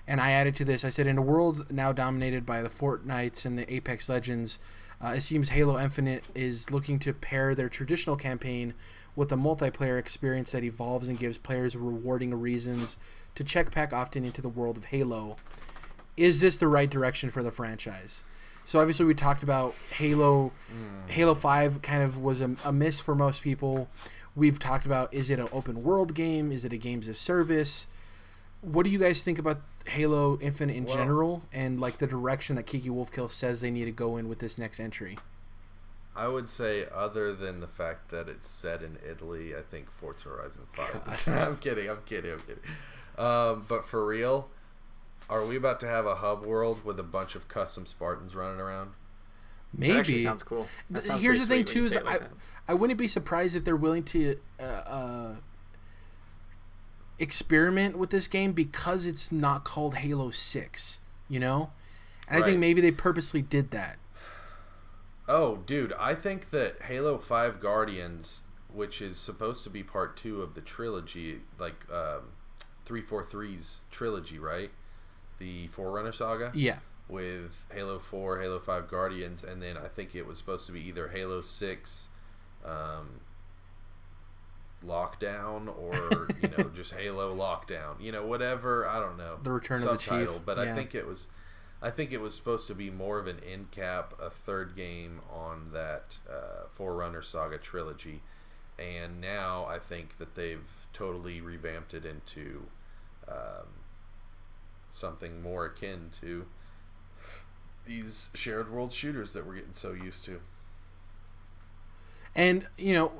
And I added to this, I said, in a world now dominated by the Fortnites and the Apex Legends, it seems Halo Infinite is looking to pair their traditional campaign with a multiplayer experience that evolves and gives players rewarding reasons to check back often into the world of Halo. Is this the right direction for the franchise? So obviously we talked about Halo 5 kind of was a miss for most people. We've talked about, is it an open world game? Is it a games as service? What do you guys think about Halo Infinite in general, and like the direction that Kiki Wolfkill says they need to go in with this next entry? I would say, other than the fact that it's set in Italy, I think Forza Horizon 5. I'm kidding. But for real, are we about to have a hub world with a bunch of custom Spartans running around? Maybe. That actually sounds cool. Here's the thing, too, is I wouldn't be surprised if they're willing to experiment with this game because it's not called Halo 6, And I think maybe they purposely did that. Oh, dude, I think that Halo 5 Guardians, which is supposed to be part 2 of the trilogy, like 343's trilogy, right? The Forerunner saga? Yeah. With Halo 4, Halo 5 Guardians, and then I think it was supposed to be either Halo 6 Lockdown or, just Halo Lockdown. Whatever, I don't know. The Return of the Chief. But yeah. I think it was supposed to be more of an end cap, a third game on that Forerunner saga trilogy. And now I think that they've totally revamped it into something more akin to these shared world shooters that we're getting so used to. And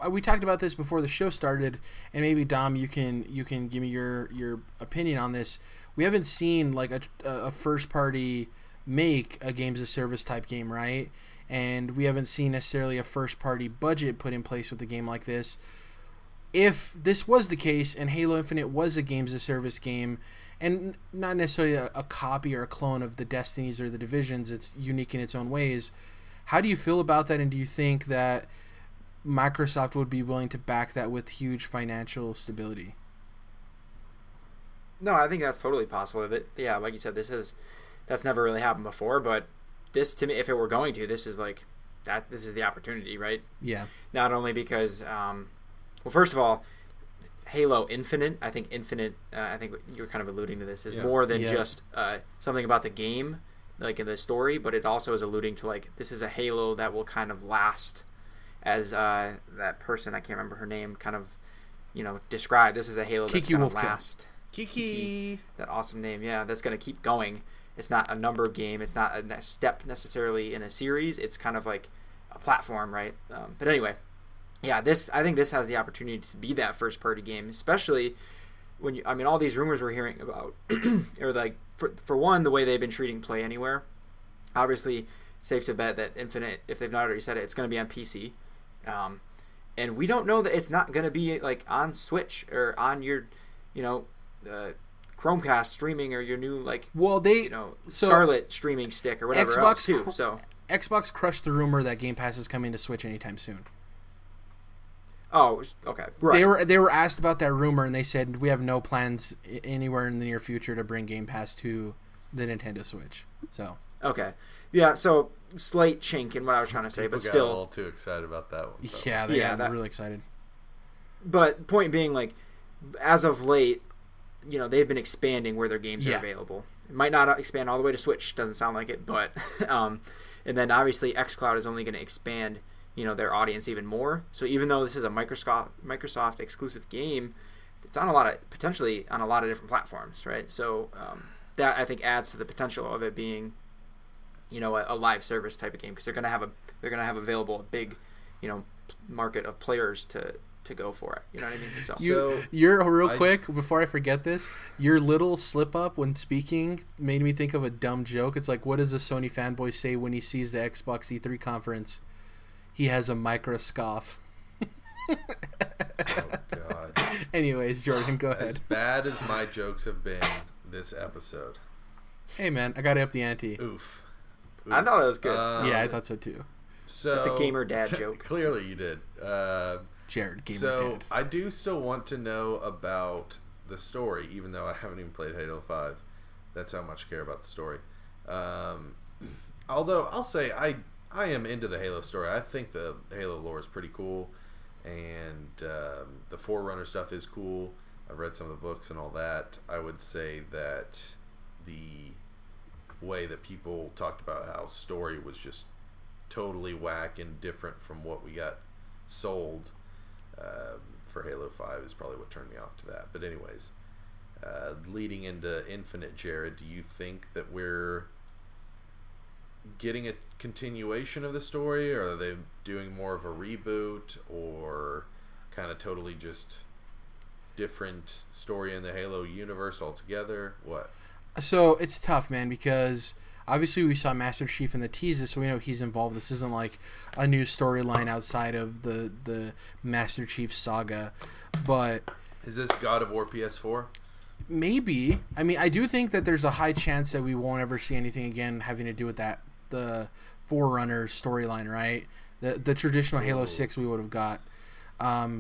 we talked about this before the show started, and maybe Dom, you can give me your opinion on this. We haven't seen like a first party make a games as service type game, right? And we haven't seen necessarily a first party budget put in place with a game like this. If this was the case and Halo Infinite was a games as service game, and not necessarily a copy or a clone of the Destinies or the Divisions, it's unique in its own ways, how do you feel about that, and do you think that Microsoft would be willing to back that with huge financial stability? No, I think that's totally possible. Yeah, like you said, that's never really happened before, but this, to me, if it were going to, this is like that. This is the opportunity, right? Yeah. Not only because, well, first of all, Halo Infinite. I think Infinite. I think you're kind of alluding to this is more than just something about the game, like in the story, but it also is alluding to like this is a Halo that will kind of last, as that person, I can't remember her name, kind of described. This is a Halo that's going to last. Kiki, that awesome name, that's going to keep going. It's not a number game. It's not a step necessarily in a series. It's kind of like a platform, right? But anyway, I think this has the opportunity to be that first party game, especially when all these rumors we're hearing about, or like for one, the way they've been treating Play Anywhere. Obviously, safe to bet that Infinite, if they've not already said it, it's going to be on PC. And we don't know that it's not going to be like on Switch or on your, Chromecast streaming or your new Scarlet streaming stick or whatever Xbox else too. So Xbox crushed the rumor that Game Pass is coming to Switch anytime soon. Oh, okay. Right. They were asked about that rumor, and they said we have no plans anywhere in the near future to bring Game Pass to the Nintendo Switch. So okay, yeah. So slight chink in what I was trying to say, People but got still, a little too excited about that one. So. Yeah, they got really excited. But point being, like, as of late, they've been expanding where their games are available. It might not expand all the way to Switch, doesn't sound like it, but and then obviously xCloud is only going to expand their audience even more. So even though this is a Microsoft exclusive game, it's potentially on a lot of different platforms, right? So that I think adds to the potential of it being, a live service type of game, because they're gonna have available a big, market of players to go for it. You know what I mean? So You're quick before I forget this. Your little slip up when speaking made me think of a dumb joke. It's like, what does a Sony fanboy say when he sees the Xbox E3 conference? He has a microscoff. Oh, God. Anyways, Jordan, go ahead. As bad as my jokes have been this episode. Hey, man, I got to up the ante. Oof. I thought that was good. Yeah, I thought so, too. So that's a gamer dad joke. Clearly you did. Jerrad, gamer dad. I do still want to know about the story, even though I haven't even played Halo 5. That's how much I care about the story. Although, I'll say, I am into the Halo story. I think the Halo lore is pretty cool, and the Forerunner stuff is cool. I've read some of the books and all that. I would say that the way that people talked about how story was just totally whack and different from what we got sold for Halo 5 is probably what turned me off to that. But anyways, leading into Infinite, Jerrad, do you think that we're getting a continuation of the story, or are they doing more of a reboot, or kind of totally just different story in the Halo universe altogether? What? So it's tough, man, because obviously we saw Master Chief in the teases, so we know he's involved. This isn't like a new storyline outside of the Master Chief saga. But is this God of War PS4? Maybe. I mean, I do think that there's a high chance that we won't ever see anything again having to do with the Forerunner storyline, right? The traditional Halo 6 we would have got.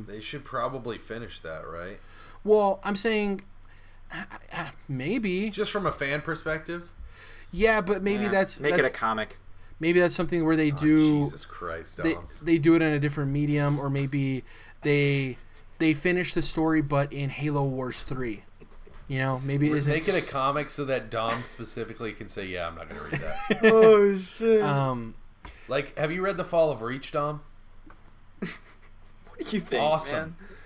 They should probably finish that, right? Well, I'm saying maybe. Just from a fan perspective? Yeah, but maybe that's it a comic. Maybe that's something where they do. Jesus Christ! They do it in a different medium, or maybe they finish the story, but in Halo Wars 3. Maybe it isn't. Make it a comic so that Dom specifically can say, "Yeah, I'm not going to read that." Oh shit! Have you read The Fall of Reach, Dom? What do you think?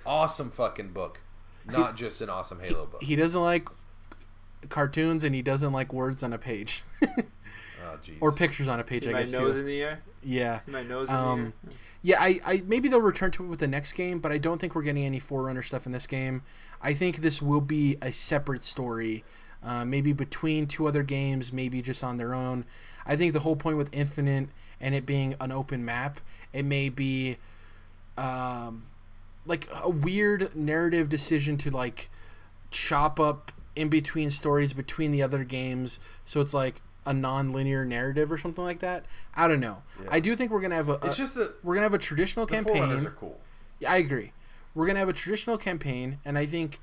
Awesome fucking book. Not just an awesome Halo book. He doesn't like cartoons, and he doesn't like words on a page. Oh, jeez. Or pictures on a page, See I guess, my nose too. in the air? Yeah. See my nose in the air? Yeah, I maybe they'll return to it with the next game, but I don't think we're getting any Forerunner stuff in this game. I think this will be a separate story, maybe between two other games, maybe just on their own. I think the whole point with Infinite and it being an open map, it may be like a weird narrative decision to like chop up in between stories between the other games, so it's like a non-linear narrative or something like that. I don't know. Yeah. I do think we're gonna have we're gonna have a traditional campaign. The Forerunners are cool. Yeah, I agree. We're gonna have a traditional campaign, and I think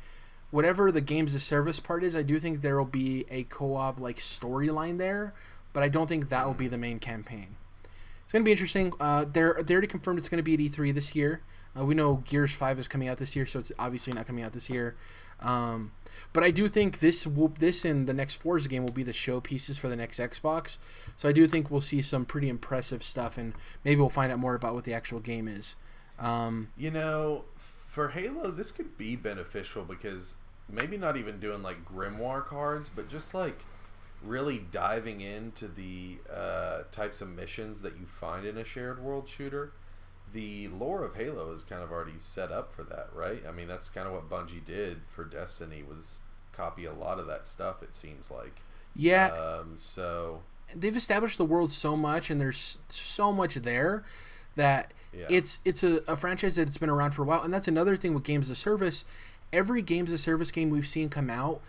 whatever the games as service part is, I do think there will be a co-op like storyline there, but I don't think that will be the main campaign. It's gonna be interesting. They already confirmed it's gonna be at E3 this year. We know Gears 5 is coming out this year, so it's obviously not coming out this year. But I do think this and the next Forza game will be the showpieces for the next Xbox. So I do think we'll see some pretty impressive stuff, and maybe we'll find out more about what the actual game is. For Halo, this could be beneficial because maybe not even doing like Grimoire cards, but just like really diving into the types of missions that you find in a shared world shooter. The lore of Halo is kind of already set up for that, right? I mean, that's kind of what Bungie did for Destiny, was copy a lot of that stuff, it seems like. Yeah. they've established the world so much, and there's so much there that it's a franchise that's been around for a while. And that's another thing with games as a service. Every games as a service game we've seen come out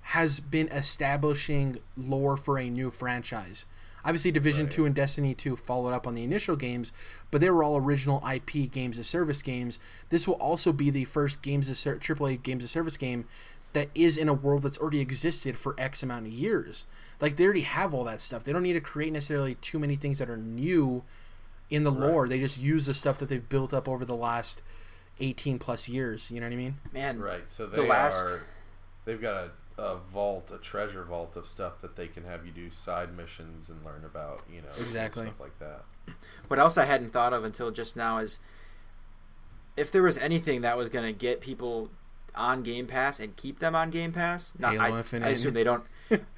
has been establishing lore for a new franchise. Obviously, Division 2 and Destiny 2 followed up on the initial games, but they were all original IP games as service games. This will also be the first AAA games as service game that is in a world that's already existed for X amount of years. Like, they already have all that stuff. They don't need to create necessarily too many things that are new in the lore. They just use the stuff that they've built up over the last 18 plus years. You know what I mean? Man, right. So they've got a treasure vault of stuff that they can have you do side missions and learn about, exactly stuff like that. What else I hadn't thought of until just now is if there was anything that was going to get people on Game Pass and keep them on Game Pass, I assume they don't.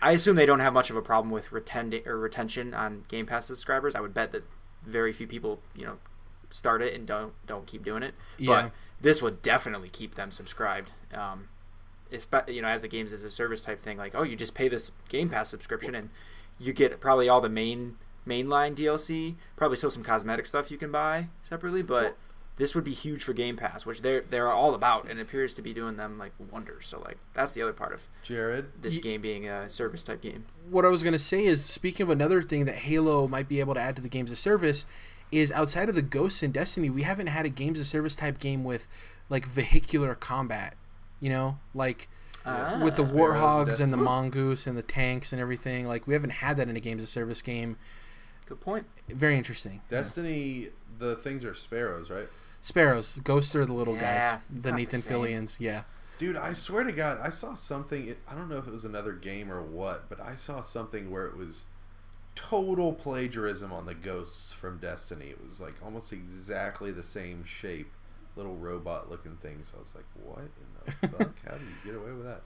I assume they don't have much of a problem with retention on Game Pass subscribers. I would bet that very few people, start it and don't keep doing it. Yeah. But this would definitely keep them subscribed. If as a games as a service type thing, like, you just pay this Game Pass subscription and you get probably all the mainline DLC, probably still some cosmetic stuff you can buy separately, but this would be huge for Game Pass, which they're all about, and it appears to be doing them like wonders. So that's the other part of Jerrad, this game being a service type game. What I was going to say is, speaking of another thing that Halo might be able to add to the games of service, is outside of the Ghosts in Destiny, we haven't had a games of service type game with like vehicular combat. With the warthogs and the mongoose and the tanks and everything. Like, we haven't had that in a games of service game. Good point. Very interesting. Destiny, the things are sparrows, right? Sparrows. Ghosts are the little guys. The not Nathan the same. Fillions. Yeah. Dude, I swear to God, I saw something. I don't know if it was another game or what, but I saw something where it was total plagiarism on the ghosts from Destiny. It was like almost exactly the same shape. Little robot looking things. I was like, what in the fuck? How do you get away with that?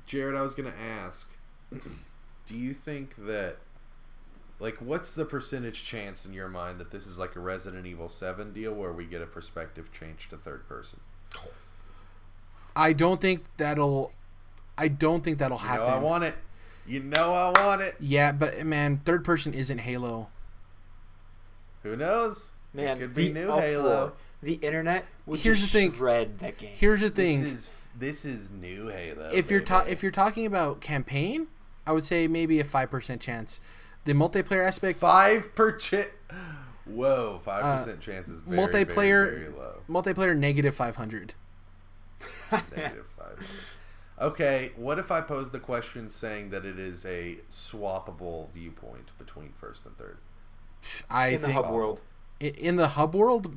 Jerrad, I was gonna ask, do you think that, like, what's the percentage chance in your mind that this is like a Resident Evil 7 deal where we get a perspective change to third person? I don't think that'll happen. I want it. I want it. Yeah, but man, third person isn't Halo. Who knows? Man, it could be new Halo. The internet would shred that game. Here's the thing. This is new Halo. If you're talking about campaign, I would say maybe a 5% chance. The multiplayer aspect, 5%. Whoa, 5% chance is very, multiplayer, very, very low. Multiplayer negative 500. Negative 500. Okay, what if I pose the question saying that it is a swappable viewpoint between first and third? In the hub world. In the hub world,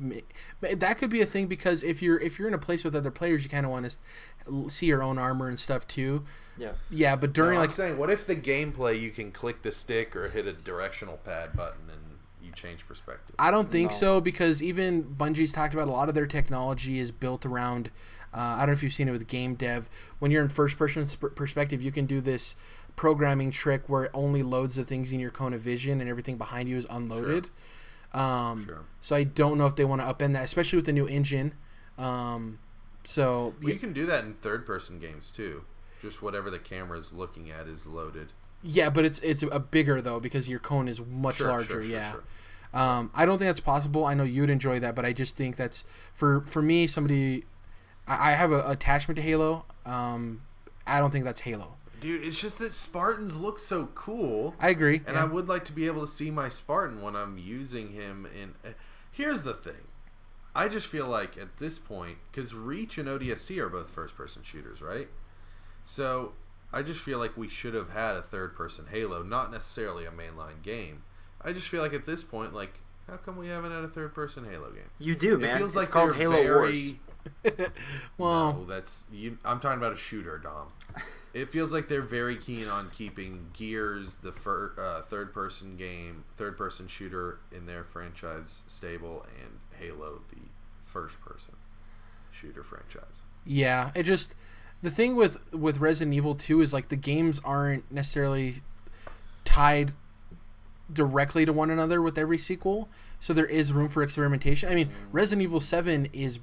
that could be a thing, because if you're in a place with other players, you kind of want to see your own armor and stuff too. Yeah, but during I'm saying, what if the gameplay you can click the stick or hit a directional pad button and you change perspective? I don't think so, because even Bungie's talked about a lot of their technology is built around. I don't know if you've seen it with game dev. When you're in first person perspective, you can do this programming trick where it only loads the things in your cone of vision and everything behind you is unloaded. Sure. So I don't know if they want to upend that, especially with the new engine. You can do that in third-person games too. Just whatever the camera is looking at is loaded. Yeah, but it's a bigger though, because your cone is much larger. Sure. I don't think that's possible. I know you'd enjoy that, but I just think that's for me. Somebody, I have an attachment to Halo. I don't think that's Halo. Dude, it's just that Spartans look so cool. I agree. And I would like to be able to see my Spartan when I'm using him in... Here's the thing. I just feel like at this point, because Reach and ODST are both first-person shooters, right? So I just feel like we should have had a third-person Halo, not necessarily a mainline game. I just feel like at this point, like, how come we haven't had a third-person Halo game? You do, man. It feels like it's called Halo Wars. Well, no, I'm talking about a shooter, Dom. It feels like they're very keen on keeping Gears, the third-person shooter in their franchise, stable, and Halo, the first-person shooter franchise. Yeah, the thing with Resident Evil 2 is, like, the games aren't necessarily tied directly to one another with every sequel, so there is room for experimentation. I mean, Resident Evil 7 is,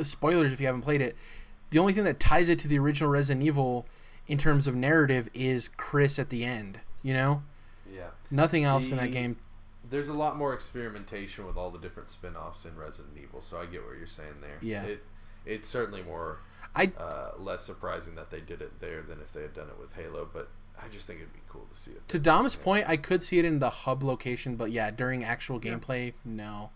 spoilers if you haven't played it, the only thing that ties it to the original Resident Evil in terms of narrative is Chris at the end. You know, Yeah. nothing else in that game. There's a lot more experimentation with all the different spin-offs in Resident Evil, so I get what you're saying there. Yeah. It's certainly more less surprising that they did it there than if they had done it with Halo, but I just think it'd be cool to see it. To Dom's point, I could see it in the hub location, but yeah, during actual gameplay, no.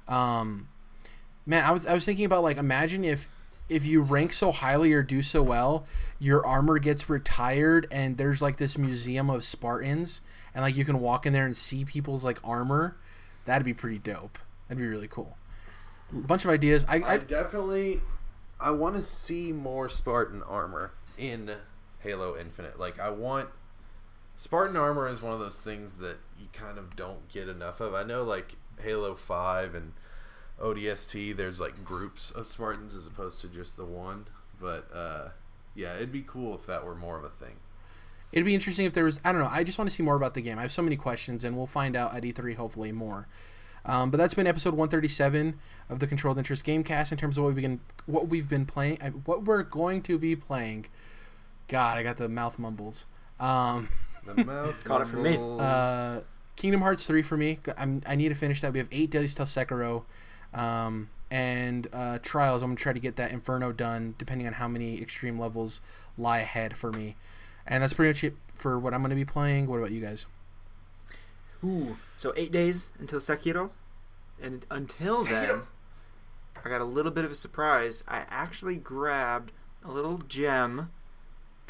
Man, I was thinking about, like, imagine if you rank so highly or do so well, your armor gets retired and there's like this museum of Spartans and like you can walk in there and see people's like armor. That'd be pretty dope. That'd be really cool. A bunch of ideas. I want to see more Spartan armor in Halo Infinite. Like, I want Spartan armor is one of those things that you kind of don't get enough of. I know, like, Halo 5 and ODST, there's like groups of Spartans as opposed to just the one, but yeah, it'd be cool if that were more of a thing. It'd be interesting if there was, I don't know, I just want to see more about the game. I have so many questions, and we'll find out at E3 hopefully more. But that's been episode 137 of the Controlled Interest Gamecast in terms of what we've been playing, what we're going to be playing. God, I got the mouth mumbles. The mouth caught it from me. Kingdom Hearts 3 for me. I need to finish that. We have 8 days till Sekiro. And Trials, I'm going to try to get that Inferno done depending on how many extreme levels lie ahead for me. And that's pretty much it for what I'm going to be playing. What about you guys? Ooh, so 8 days until Sekiro. And until then, I got a little bit of a surprise. I actually grabbed a little gem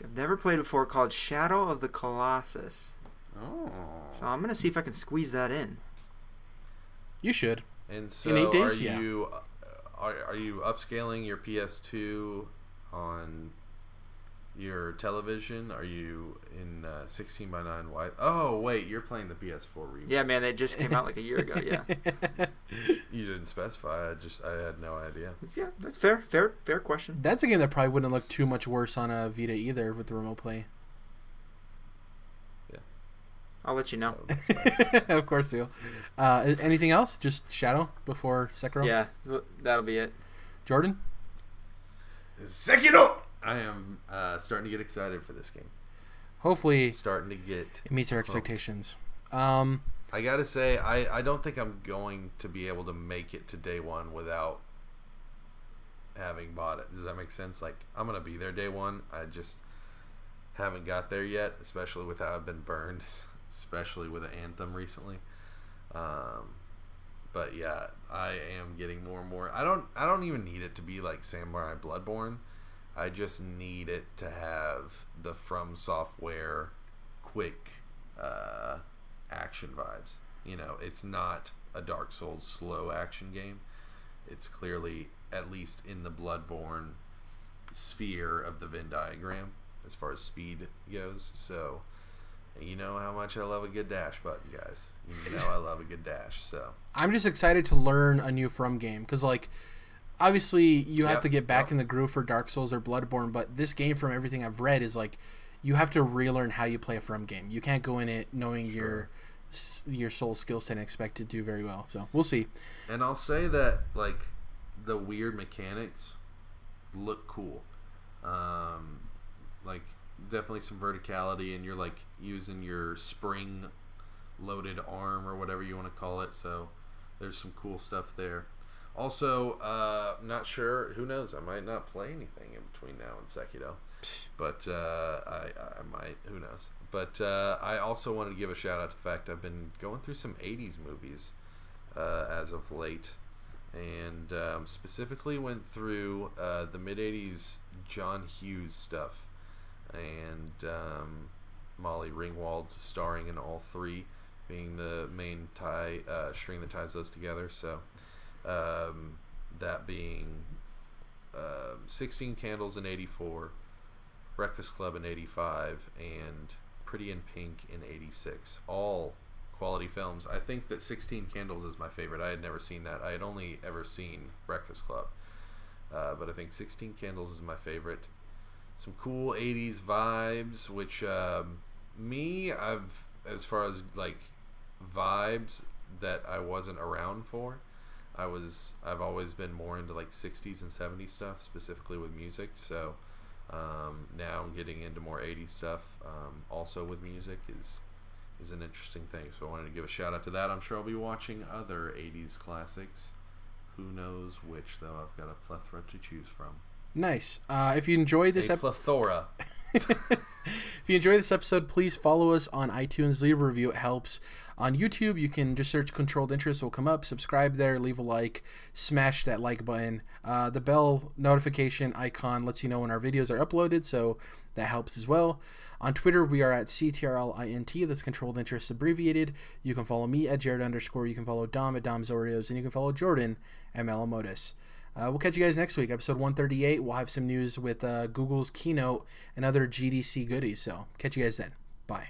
I've never played before called Shadow of the Colossus. Oh. So I'm going to see if I can squeeze that in. You should. And so, in 8 days, are you upscaling your PS2 on your television? Are you in 16:9 wide? Oh wait, you're playing the PS4 remake. Yeah, man, they just came out like a year ago. Yeah. You didn't specify. I had no idea. Yeah, that's fair. Fair question. That's a game that probably wouldn't look too much worse on a Vita either with the remote play. I'll let you know. Of course you. Anything else? Just Shadow before Sekiro? Yeah, that'll be it. Jordan? Sekiro! I am starting to get excited for this game. Hopefully it meets our expectations. I gotta say, I don't think I'm going to be able to make it to day one without having bought it. Does that make sense? Like, I'm gonna be there day one. I just haven't got there yet, especially with how I've been burned, especially with Anthem recently. But yeah, I am getting more and more. I don't even need it to be like Samurai Bloodborne. I just need it to have the From Software quick action vibes. You know, it's not a Dark Souls slow action game. It's clearly, at least in the Bloodborne sphere of the Venn diagram as far as speed goes. So, you know how much I love a good dash button, guys. You know I love a good dash. So I'm just excited to learn a new From game because, like, obviously you have to get back in the groove for Dark Souls or Bloodborne, but this game, from everything I've read, is like you have to relearn how you play a From game. You can't go in it knowing your Soul skill set and expect to do very well. So we'll see. And I'll say that, like, the weird mechanics look cool. Like, definitely some verticality, and you're like using your spring loaded arm or whatever you want to call it. So there's some cool stuff there. Also, not sure. Who knows? I might not play anything in between now and Sekiro, but I might. Who knows? But I also wanted to give a shout out to the fact I've been going through some '80s movies as of late, and specifically went through the mid '80s John Hughes stuff, and Molly Ringwald starring in all three, being the main string that ties those together. So. That being 16 Candles in 84, Breakfast Club in 85, and Pretty in Pink in 86. All quality films. I think that 16 Candles is my favorite. I had never seen that. I had only ever seen Breakfast Club. But I think 16 Candles is my favorite. Some cool 80s vibes, which as far as like vibes that I wasn't around for, I've always been more into like 60s and 70s stuff, specifically with music. So now I'm getting into more 80s stuff. Also with music is is an interesting thing. So I wanted to give a shout out to that. I'm sure I'll be watching other 80s classics. Who knows which, though? I've got a plethora to choose from. Nice. If you enjoyed this plethora. If you enjoyed this episode, please follow us on iTunes. Leave a review. It helps. On YouTube, you can just search Controlled Interest. It will come up. Subscribe there. Leave a like. Smash that like button. The bell notification icon lets you know when our videos are uploaded, so that helps as well. On Twitter, we are at CTRLINT. That's Controlled Interest abbreviated. You can follow me at Jerrad_. You can follow Dom at DomsOreos. And you can follow Jordan at Malamotus. We'll catch you guys next week, episode 138. We'll have some news with Google's keynote and other GDC goodies. So catch you guys then. Bye.